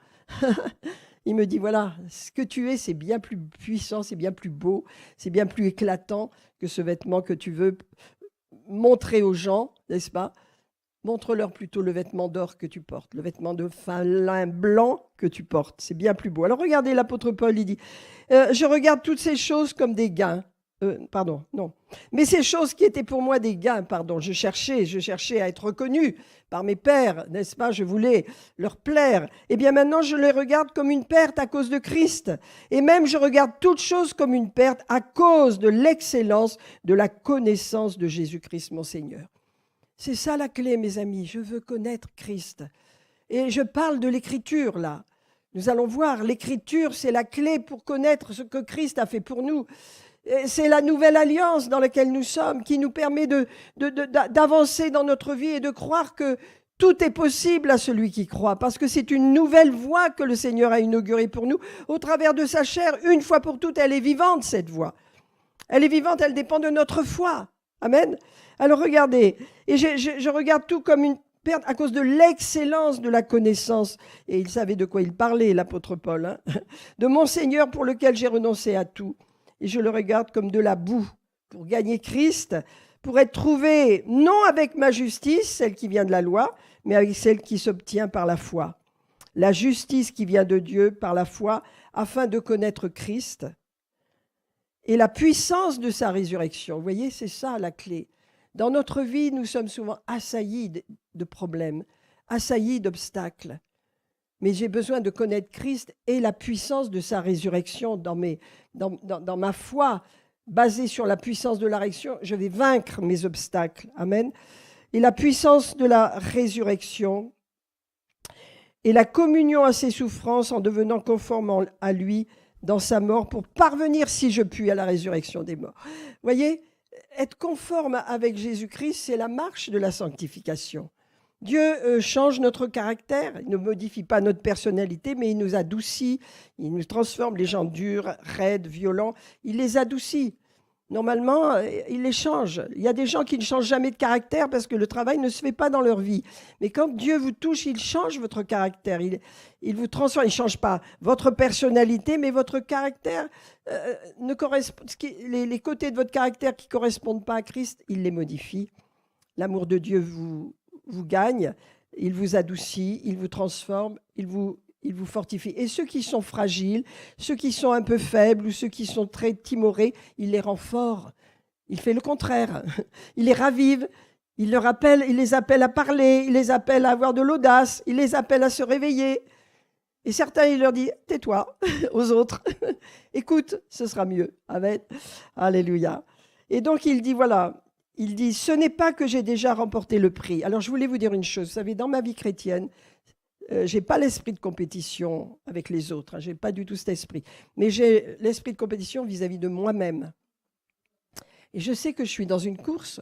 Il me dit, voilà, ce que tu es, c'est bien plus puissant, c'est bien plus beau, c'est bien plus éclatant que ce vêtement que tu veux montrer aux gens, n'est-ce pas? Montre-leur plutôt le vêtement d'or que tu portes, le vêtement de fin lin blanc que tu portes. C'est bien plus beau. Alors regardez, l'apôtre Paul, il dit, je regarde toutes ces choses comme des gains. Non. Mais ces choses qui étaient pour moi des gains, je cherchais à être reconnu par mes pères, n'est-ce pas? Je voulais leur plaire. Eh bien maintenant, je les regarde comme une perte à cause de Christ. Et même, je regarde toutes choses comme une perte à cause de l'excellence de la connaissance de Jésus-Christ, mon Seigneur. C'est ça la clé, mes amis. Je veux connaître Christ. Et je parle de l'Écriture, là. Nous allons voir, l'Écriture, c'est la clé pour connaître ce que Christ a fait pour nous. C'est la nouvelle alliance dans laquelle nous sommes qui nous permet d'avancer dans notre vie et de croire que tout est possible à celui qui croit, parce que c'est une nouvelle voie que le Seigneur a inaugurée pour nous au travers de sa chair. Une fois pour toutes, elle est vivante, cette voie. Elle est vivante, elle dépend de notre foi. Amen. Alors regardez, et je regarde tout comme une perte à cause de l'excellence de la connaissance. Et il savait de quoi il parlait, l'apôtre Paul, hein, de mon Seigneur pour lequel j'ai renoncé à tout. Et je le regarde comme de la boue pour gagner Christ, pour être trouvé non avec ma justice, celle qui vient de la loi, mais avec celle qui s'obtient par la foi. La justice qui vient de Dieu par la foi, afin de connaître Christ et la puissance de sa résurrection. Vous voyez, c'est ça la clé. Dans notre vie, nous sommes souvent assaillis de problèmes, assaillis d'obstacles. Mais j'ai besoin de connaître Christ et la puissance de sa résurrection dans ma foi, basée sur la puissance de la résurrection. Je vais vaincre mes obstacles. Amen. Et la puissance de la résurrection et la communion à ses souffrances en devenant conforme à lui dans sa mort pour parvenir, si je puis, à la résurrection des morts. Vous voyez, être conforme avec Jésus-Christ, c'est la marche de la sanctification. Dieu change notre caractère, il ne modifie pas notre personnalité, mais il nous adoucit, il nous transforme les gens durs, raides, violents, il les adoucit. Normalement, il les change. Il y a des gens qui ne changent jamais de caractère parce que le travail ne se fait pas dans leur vie. Mais quand Dieu vous touche, il change votre caractère, il vous transforme, il ne change pas votre personnalité, mais votre caractère ne correspond, les côtés de votre caractère qui ne correspondent pas à Christ, il les modifie. L'amour de Dieu vous gagne, il vous adoucit, il vous transforme, il vous fortifie. Et ceux qui sont fragiles, ceux qui sont un peu faibles ou ceux qui sont très timorés, il les rend forts. Il fait le contraire. Il les ravive, il les appelle à parler, il les appelle à avoir de l'audace, il les appelle à se réveiller. Et certains, il leur dit, tais-toi, aux autres. Écoute, ce sera mieux. Amen. Alléluia. Et donc il dit, voilà, il dit, ce n'est pas que j'ai déjà remporté le prix. Alors je voulais vous dire une chose, vous savez, dans ma vie chrétienne, je n'ai pas l'esprit de compétition avec les autres, hein, je n'ai pas du tout cet esprit, mais j'ai l'esprit de compétition vis-à-vis de moi-même. Et je sais que je suis dans une course.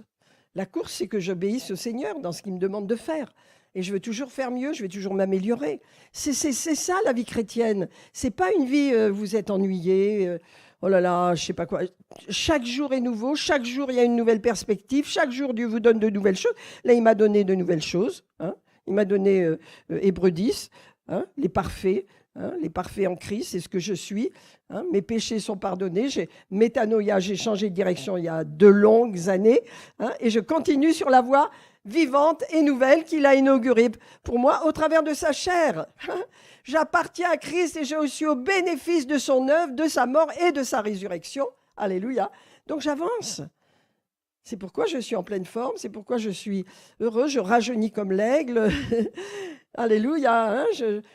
La course, c'est que j'obéisse au Seigneur dans ce qu'il me demande de faire. Et je veux toujours faire mieux, je vais toujours m'améliorer. C'est ça la vie chrétienne. Ce n'est pas une vie, vous êtes ennuyé, oh là là, je ne sais pas quoi. Chaque jour est nouveau, chaque jour il y a une nouvelle perspective, chaque jour Dieu vous donne de nouvelles choses. Là, il m'a donné de nouvelles choses, hein. Il m'a donné Hébreux 10, hein, les parfaits en Christ, c'est ce que je suis. Hein, mes péchés sont pardonnés. Métanoïa, j'ai changé de direction il y a 2 longues années. Hein, et je continue sur la voie vivante et nouvelle qu'il a inaugurée pour moi au travers de sa chair. J'appartiens à Christ et je suis au bénéfice de son œuvre, de sa mort et de sa résurrection. Alléluia. Donc j'avance. C'est pourquoi je suis en pleine forme, c'est pourquoi je suis heureux, je rajeunis comme l'aigle. Alléluia, hein,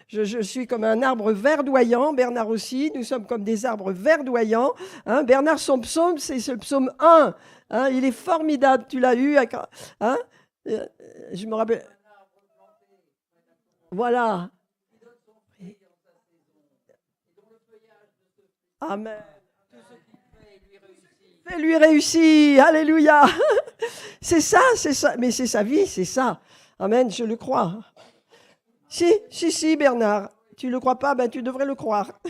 je suis comme un arbre verdoyant, Bernard aussi, nous sommes comme des arbres verdoyants. Hein. Bernard, son psaume, c'est le psaume 1. Hein, il est formidable, tu l'as eu. Hein, je me rappelle. Voilà. Amen. Lui réussit, alléluia. C'est ça, mais c'est sa vie, c'est ça. Amen, je le crois. Si, Bernard. Tu ne le crois pas, ben tu devrais le croire.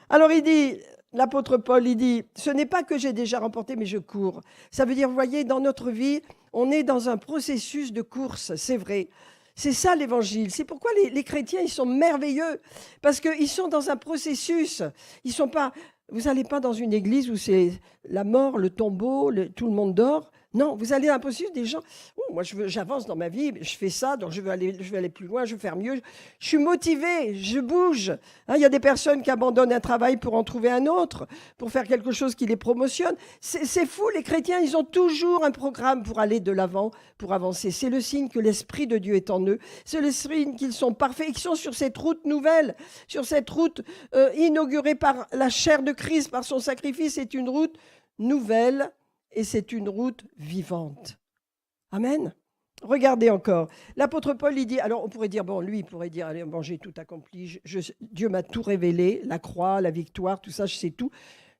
Alors il dit, l'apôtre Paul, il dit, ce n'est pas que j'ai déjà remporté, mais je cours. Ça veut dire, vous voyez, dans notre vie, on est dans un processus de course, c'est vrai. C'est ça l'évangile. C'est pourquoi les chrétiens, ils sont merveilleux. Parce qu'ils sont dans un processus. Ils sont pas, vous n'allez pas dans une église où c'est la mort, le tombeau, tout le monde dort. Non, vous allez dans un processus des gens. Oh, moi, j'avance dans ma vie, je fais ça, donc je vais aller plus loin, je vais faire mieux. Je suis motivé, je bouge. Hein, il y a des personnes qui abandonnent un travail pour en trouver un autre, pour faire quelque chose qui les promotionne. C'est fou, les chrétiens, ils ont toujours un programme pour aller de l'avant, pour avancer. C'est le signe que l'Esprit de Dieu est en eux. C'est le signe qu'ils sont parfaits, qu'ils sont sur cette route nouvelle, sur cette route inaugurée par la chair de Christ, par son sacrifice. C'est une route nouvelle. Et c'est une route vivante. Amen. Regardez encore. L'apôtre Paul, il dit, alors on pourrait dire, bon, lui, il pourrait dire, allez, bon, j'ai tout accompli, Dieu m'a tout révélé, la croix, la victoire, tout ça, je sais tout,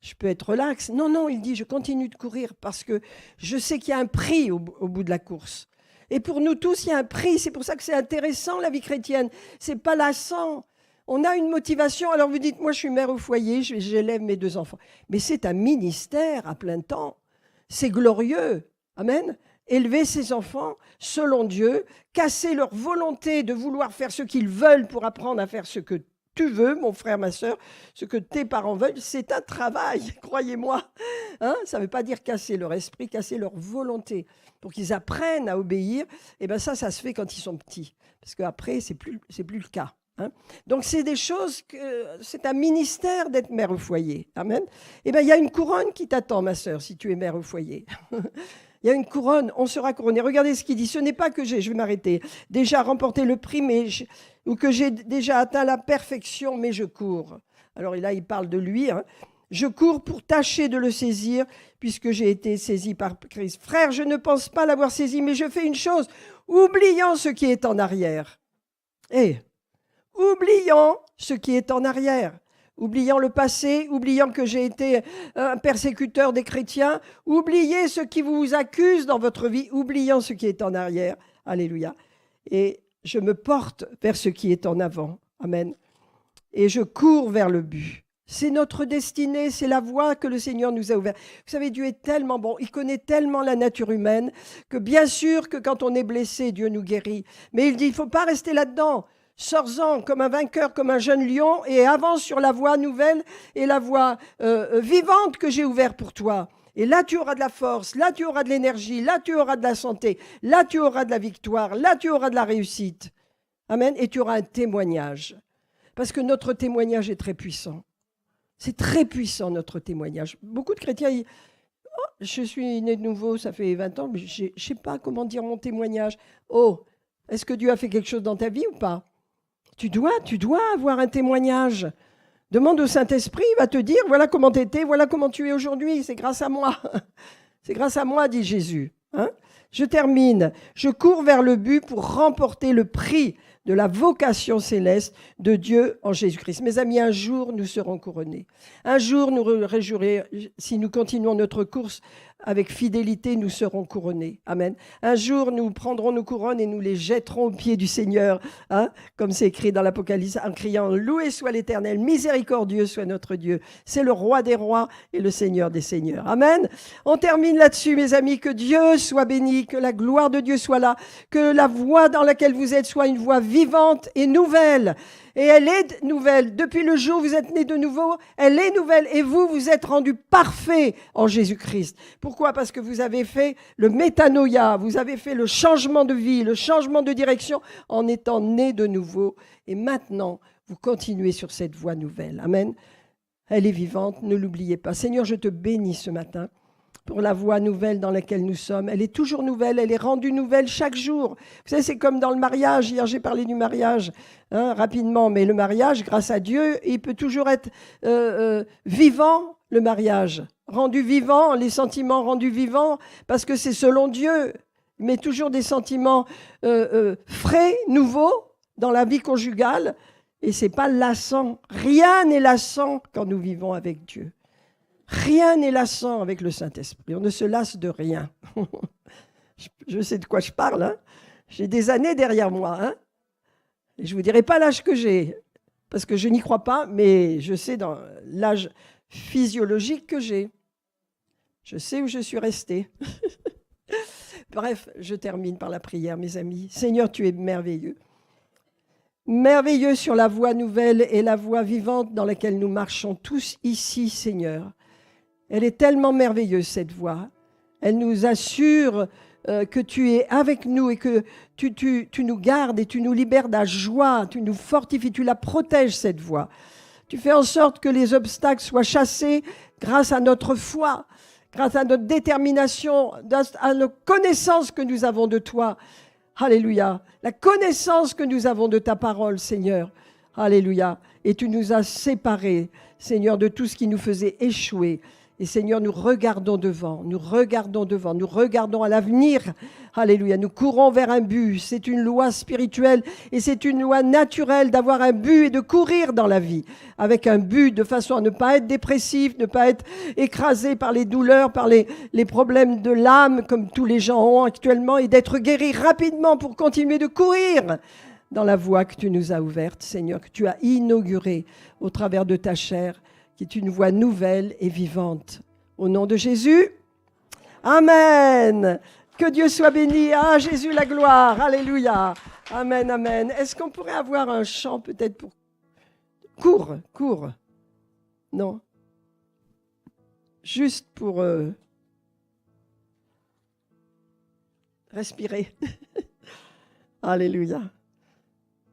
je peux être relax. Non, non, il dit, je continue de courir parce que je sais qu'il y a un prix au bout de la course. Et pour nous tous, il y a un prix. C'est pour ça que c'est intéressant, la vie chrétienne. C'est pas lassant. On a une motivation. Alors vous dites, moi, je suis mère au foyer, j'élève mes 2 enfants. Mais c'est un ministère à plein temps. C'est glorieux. Amen. Élever ses enfants selon Dieu, casser leur volonté de vouloir faire ce qu'ils veulent pour apprendre à faire ce que tu veux, mon frère, ma soeur, ce que tes parents veulent, c'est un travail, croyez-moi. Hein, ça ne veut pas dire casser leur esprit, casser leur volonté pour qu'ils apprennent à obéir. Et bien ça se fait quand ils sont petits, parce qu'après, c'est plus le cas. Hein. Donc, c'est des choses c'est un ministère d'être mère au foyer. Amen. Eh bien, il y a une couronne qui t'attend, ma sœur, si tu es mère au foyer. Il y a une couronne, on sera couronné. Regardez ce qu'il dit. Ce n'est pas que je vais m'arrêter, déjà remporté le prix, ou que j'ai déjà atteint la perfection, mais je cours. Alors là, il parle de lui. Hein. Je cours pour tâcher de le saisir, puisque j'ai été saisi par Christ. Frère, je ne pense pas l'avoir saisi, mais je fais une chose, oubliant ce qui est en arrière. Oubliant ce qui est en arrière, oubliant le passé, oubliant que j'ai été un persécuteur des chrétiens, oubliez ce qui vous accuse dans votre vie, oubliant ce qui est en arrière. Alléluia. Et je me porte vers ce qui est en avant. Amen. Et je cours vers le but. C'est notre destinée, c'est la voie que le Seigneur nous a ouverte. Vous savez, Dieu est tellement bon, il connaît tellement la nature humaine que bien sûr que quand on est blessé, Dieu nous guérit. Mais il dit, il ne faut pas rester là-dedans. Sors-en comme un vainqueur, comme un jeune lion et avance sur la voie nouvelle et la voie vivante que j'ai ouverte pour toi. Et là, tu auras de la force, là, tu auras de l'énergie, là, tu auras de la santé, là, tu auras de la victoire, là, tu auras de la réussite. Amen. Et tu auras un témoignage. Parce que notre témoignage est très puissant. C'est très puissant, notre témoignage. Beaucoup de chrétiens, je suis né de nouveau, ça fait 20 ans, mais je ne sais pas comment dire mon témoignage. Oh, est-ce que Dieu a fait quelque chose dans ta vie ou pas ? Tu dois avoir un témoignage. Demande au Saint-Esprit, il va te dire, voilà comment tu étais, voilà comment tu es aujourd'hui, c'est grâce à moi. C'est grâce à moi, dit Jésus. Hein ? Je termine. Je cours vers le but pour remporter le prix de la vocation céleste de Dieu en Jésus-Christ. Mes amis, un jour, nous serons couronnés. Un jour, nous réjouirons, si nous continuons notre course avec fidélité, nous serons couronnés. Amen. Un jour, nous prendrons nos couronnes et nous les jetterons aux pieds du Seigneur, hein, comme c'est écrit dans l'Apocalypse, en criant « Loué soit l'Éternel, miséricordieux soit notre Dieu. C'est le roi des rois et le Seigneur des seigneurs. » Amen. On termine là-dessus, mes amis. Que Dieu soit béni, que la gloire de Dieu soit là, que la voie dans laquelle vous êtes soit une voie vivante et nouvelle. Et elle est nouvelle. Depuis le jour où vous êtes nés de nouveau, elle est nouvelle. Et vous, vous êtes rendus parfaits en Jésus-Christ. Pourquoi ? Parce que vous avez fait le métanoïa, vous avez fait le changement de vie, le changement de direction en étant nés de nouveau. Et maintenant, vous continuez sur cette voie nouvelle. Amen. Elle est vivante, ne l'oubliez pas. Seigneur, je te bénis ce matin pour la voie nouvelle dans laquelle nous sommes. Elle est toujours nouvelle, elle est rendue nouvelle chaque jour. Vous savez, c'est comme dans le mariage. Hier, j'ai parlé du mariage rapidement, mais le mariage, grâce à Dieu, il peut toujours être vivant, le mariage. Rendu vivant, les sentiments rendus vivants, parce que c'est selon Dieu. Mais toujours des sentiments frais, nouveaux, dans la vie conjugale. Et ce n'est pas lassant. Rien n'est lassant quand nous vivons avec Dieu. Rien n'est lassant avec le Saint-Esprit. On ne se lasse de rien. Je sais de quoi je parle. Hein. J'ai des années derrière moi. Hein. Et je ne vous dirai pas l'âge que j'ai, parce que je n'y crois pas, mais je sais dans l'âge physiologique que j'ai. Je sais où je suis restée. Bref, je termine par la prière, mes amis. Seigneur, tu es merveilleux. Merveilleux sur la voie nouvelle et la voie vivante dans laquelle nous marchons tous ici, Seigneur. Elle est tellement merveilleuse, cette voie. Elle nous assure que tu es avec nous et que tu nous gardes et tu nous libères de la joie, tu nous fortifies, tu la protèges, cette voie. Tu fais en sorte que les obstacles soient chassés grâce à notre foi, grâce à notre détermination, à nos connaissances que nous avons de toi. Alléluia. La connaissance que nous avons de ta parole, Seigneur. Alléluia. Et tu nous as séparés, Seigneur, de tout ce qui nous faisait échouer. Et Seigneur, nous regardons devant, nous regardons à l'avenir. Alléluia, nous courons vers un but. C'est une loi spirituelle et c'est une loi naturelle d'avoir un but et de courir dans la vie. Avec un but de façon à ne pas être dépressif, ne pas être écrasé par les douleurs, par les problèmes de l'âme comme tous les gens ont actuellement et d'être guéri rapidement pour continuer de courir dans la voie que tu nous as ouverte, Seigneur, que tu as inaugurée au travers de ta chair, qui est une voie nouvelle et vivante. Au nom de Jésus, Amen. Que Dieu soit béni. Ah, Jésus, la gloire. Alléluia. Amen, amen. Est-ce qu'on pourrait avoir un chant peut-être pour... Court. Non. Juste pour respirer. Alléluia.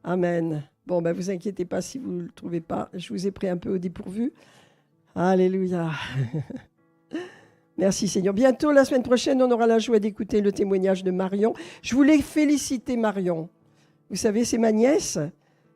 Amen. Bon, ben vous inquiétez pas si vous ne le trouvez pas. Je vous ai pris un peu au dépourvu. Alléluia. Merci Seigneur. Bientôt, la semaine prochaine, on aura la joie d'écouter le témoignage de Marion. Je voulais féliciter Marion. Vous savez, c'est ma nièce.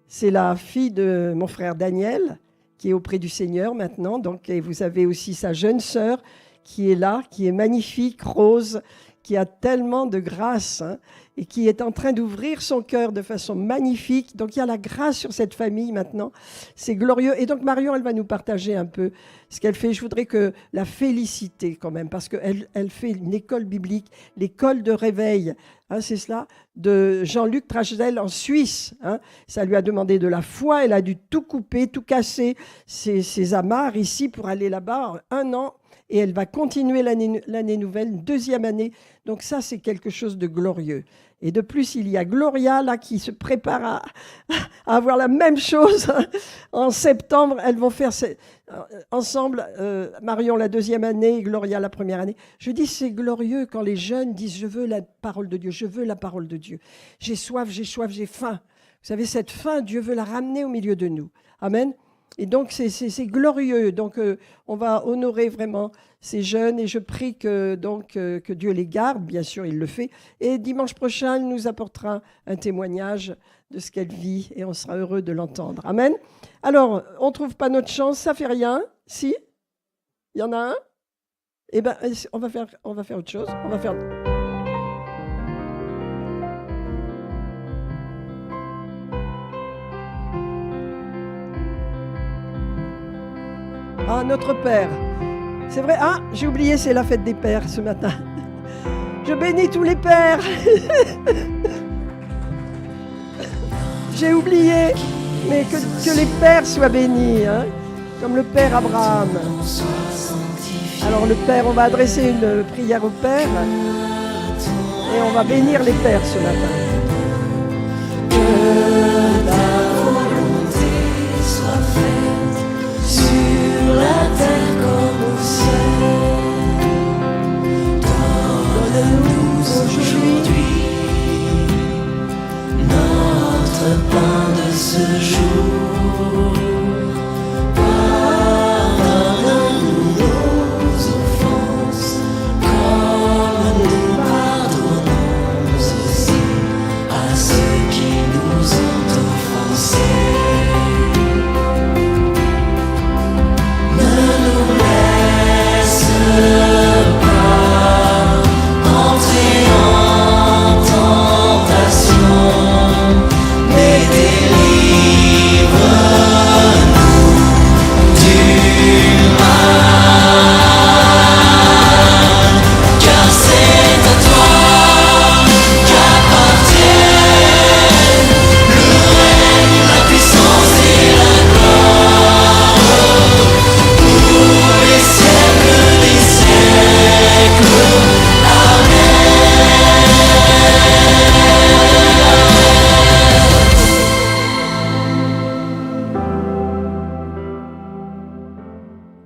C'est la fille de mon frère Daniel, qui est auprès du Seigneur maintenant. Donc, et vous avez aussi sa jeune sœur qui est là, qui est magnifique, Rose, qui a tellement de grâce, hein, et qui est en train d'ouvrir son cœur de façon magnifique. Donc, il y a la grâce sur cette famille maintenant. C'est glorieux. Et donc, Marion, elle va nous partager un peu ce qu'elle fait. Je voudrais que la féliciter quand même, parce qu'elle fait une école biblique, l'école de réveil, hein, c'est cela, de Jean-Luc Trachdel en Suisse. Hein. Ça lui a demandé de la foi. Elle a dû tout couper, tout casser, ses amarres ici pour aller là-bas 1 an. Et elle va continuer l'année nouvelle, une 2e année. Donc ça, c'est quelque chose de glorieux. Et de plus, il y a Gloria, là, qui se prépare à avoir la même chose. En septembre, elles vont faire ensemble, Marion la 2e année, Gloria la 1re année. Je dis, c'est glorieux quand les jeunes disent, je veux la parole de Dieu, je veux la parole de Dieu. J'ai soif, j'ai faim. Vous savez, cette faim, Dieu veut la ramener au milieu de nous. Amen. Et donc, c'est glorieux. Donc, on va honorer vraiment ces jeunes et je prie que Dieu les garde. Bien sûr, il le fait. Et dimanche prochain, il nous apportera un témoignage de ce qu'elle vit et on sera heureux de l'entendre. Amen. Alors, on ne trouve pas notre chance, ça fait rien. Si? Il y en a un? Eh bien, on va faire autre chose. On va faire... Ah, notre Père. C'est vrai. Ah, j'ai oublié, c'est la fête des pères ce matin. Je bénis tous les pères. J'ai oublié, mais que les pères soient bénis, hein, comme le Père Abraham. Alors le Père, on va adresser une prière au Père et on va bénir les pères ce matin. Que ta volonté soit faite sur la terre comme au ciel. Donne-nous aujourd'hui notre pain de ce jour. Pardonne-nous nos offenses, comme nous pardonnons aussi à ceux qui nous ont offensés.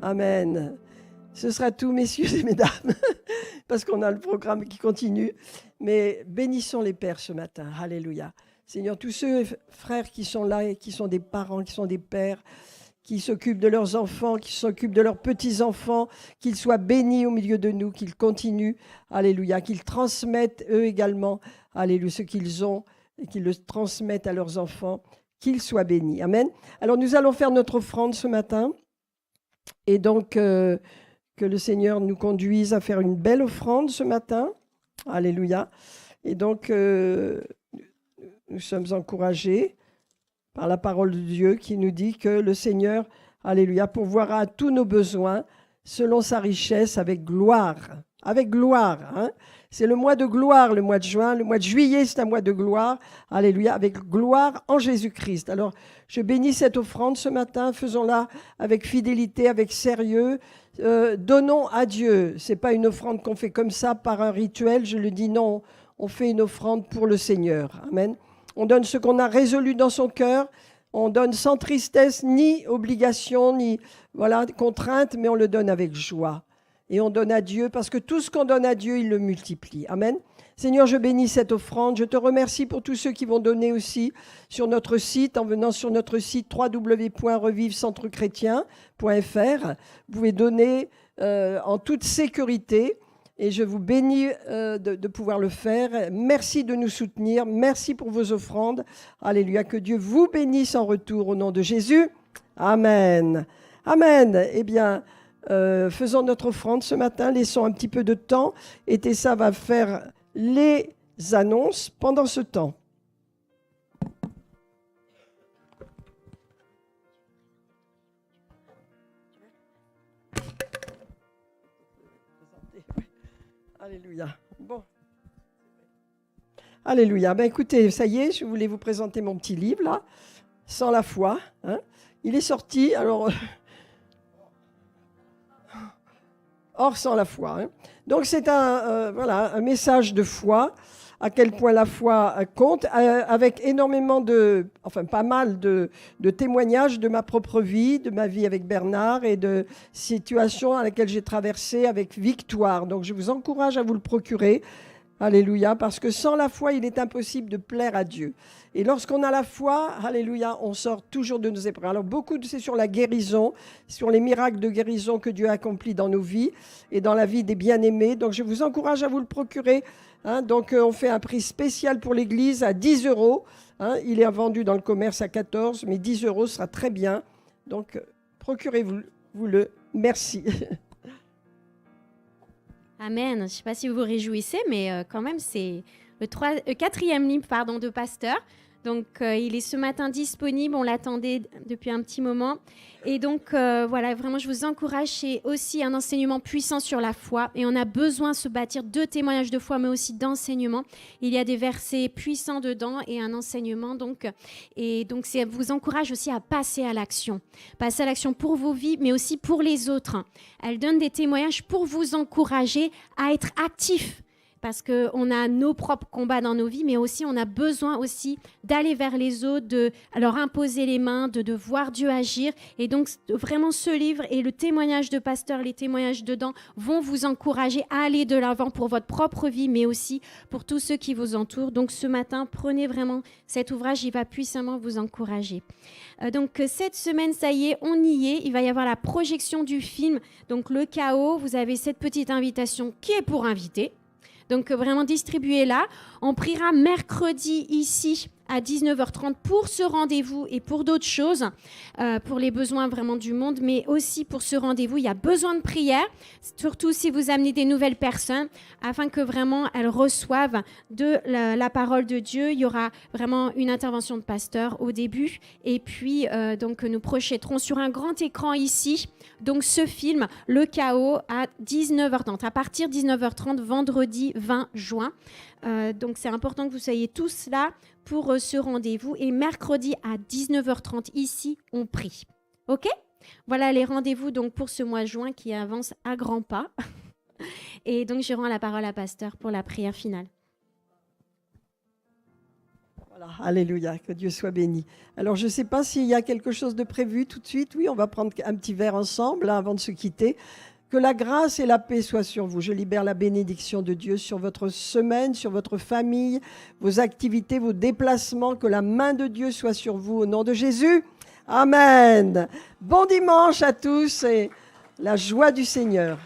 Amen. Ce sera tout, messieurs et mesdames, parce qu'on a le programme qui continue. Mais bénissons les pères ce matin. Alléluia. Seigneur, tous ceux frères qui sont là et qui sont des parents, qui sont des pères, qui s'occupent de leurs enfants, qui s'occupent de leurs petits-enfants, qu'ils soient bénis au milieu de nous, qu'ils continuent, alléluia, qu'ils transmettent eux également, alléluia, ce qu'ils ont et qu'ils le transmettent à leurs enfants, qu'ils soient bénis. Amen. Alors nous allons faire notre offrande ce matin et donc que le Seigneur nous conduise à faire une belle offrande ce matin. Alléluia. Et donc nous sommes encouragés par la parole de Dieu qui nous dit que le Seigneur, alléluia, pourvoira à tous nos besoins selon sa richesse avec gloire. Avec gloire. Hein. C'est le mois de gloire, le mois de juin. Le mois de juillet, c'est un mois de gloire. Alléluia, avec gloire en Jésus-Christ. Alors, je bénis cette offrande ce matin. Faisons-la avec fidélité, avec sérieux. Donnons à Dieu. Ce n'est pas une offrande qu'on fait comme ça par un rituel. Je le dis non, on fait une offrande pour le Seigneur. Amen. On donne ce qu'on a résolu dans son cœur. On donne sans tristesse, ni obligation, ni contrainte, mais on le donne avec joie. Et on donne à Dieu, parce que tout ce qu'on donne à Dieu, il le multiplie. Amen. Seigneur, je bénis cette offrande. Je te remercie pour tous ceux qui vont donner aussi sur notre site, en venant sur notre site www.revivrecentrechrestien.fr. Vous pouvez donner en toute sécurité. Et je vous bénis de pouvoir le faire. Merci de nous soutenir. Merci pour vos offrandes. Alléluia. Que Dieu vous bénisse en retour au nom de Jésus. Amen. Amen. Eh bien, faisons notre offrande ce matin. Laissons un petit peu de temps. Et Tessa va faire les annonces pendant ce temps. Alléluia. Bon. Alléluia. Ben écoutez, ça y est, je voulais vous présenter mon petit livre, là, Sans la foi. Hein. Il est sorti, alors... Or, sans la foi. Hein. Donc, c'est un message de foi, à quel point la foi compte, avec énormément pas mal de témoignages de ma propre vie, de ma vie avec Bernard et de situations à laquelle j'ai traversé avec victoire. Donc, je vous encourage à vous le procurer. Alléluia, parce que sans la foi, il est impossible de plaire à Dieu. Et lorsqu'on a la foi, alléluia, on sort toujours de nos épreuves. Alors beaucoup, c'est sur la guérison, sur les miracles de guérison que Dieu a accomplis dans nos vies et dans la vie des bien-aimés. Donc je vous encourage à vous le procurer. Hein. Donc on fait un prix spécial pour l'Église à 10 €. Hein. Il est vendu dans le commerce à 14, mais 10 € sera très bien. Donc procurez-vous-le. Merci. Amen. Je ne sais pas si vous vous réjouissez, mais quand même, c'est le 4e livre de Pasteur. Donc, il est ce matin disponible. On l'attendait depuis un petit moment. Et donc, voilà, vraiment, je vous encourage. C'est aussi un enseignement puissant sur la foi. Et on a besoin de se bâtir de témoignages de foi, mais aussi d'enseignement. Il y a des versets puissants dedans et un enseignement. Et donc, ça vous encourage aussi à passer à l'action. Passer à l'action pour vos vies, mais aussi pour les autres. Elle donne des témoignages pour vous encourager à être actifs. Parce qu'on a nos propres combats dans nos vies, mais aussi on a besoin aussi d'aller vers les autres, de leur imposer les mains, de voir Dieu agir. Et donc vraiment ce livre et le témoignage de Pasteur, les témoignages dedans vont vous encourager à aller de l'avant pour votre propre vie, mais aussi pour tous ceux qui vous entourent. Donc ce matin, prenez vraiment cet ouvrage, il va puissamment vous encourager. Donc cette semaine, ça y est, on y est. Il va y avoir la projection du film, donc Le Chaos. Vous avez cette petite invitation qui est pour inviter. Donc, vraiment distribuez-la. On priera mercredi ici à 19h30 pour ce rendez-vous et pour d'autres choses, pour les besoins vraiment du monde, mais aussi pour ce rendez-vous. Il y a besoin de prière, surtout si vous amenez des nouvelles personnes, afin que vraiment elles reçoivent de la parole de Dieu. Il y aura vraiment une intervention de pasteur au début. Et puis, donc, nous projetterons sur un grand écran ici, donc ce film, Le Chaos, à 19h30, à partir de 19h30, vendredi 20 juin. Donc, c'est important que vous soyez tous là pour ce rendez-vous. Et mercredi à 19h30, ici, on prie. OK ? Voilà les rendez-vous donc, pour ce mois de juin qui avance à grands pas. Et donc, je rends la parole à Pasteur pour la prière finale. Voilà, alléluia, que Dieu soit béni. Alors, je ne sais pas s'il y a quelque chose de prévu tout de suite. Oui, on va prendre un petit verre ensemble là, avant de se quitter. Que la grâce et la paix soient sur vous. Je libère la bénédiction de Dieu sur votre semaine, sur votre famille, vos activités, vos déplacements. Que la main de Dieu soit sur vous au nom de Jésus. Amen. Bon dimanche à tous et la joie du Seigneur.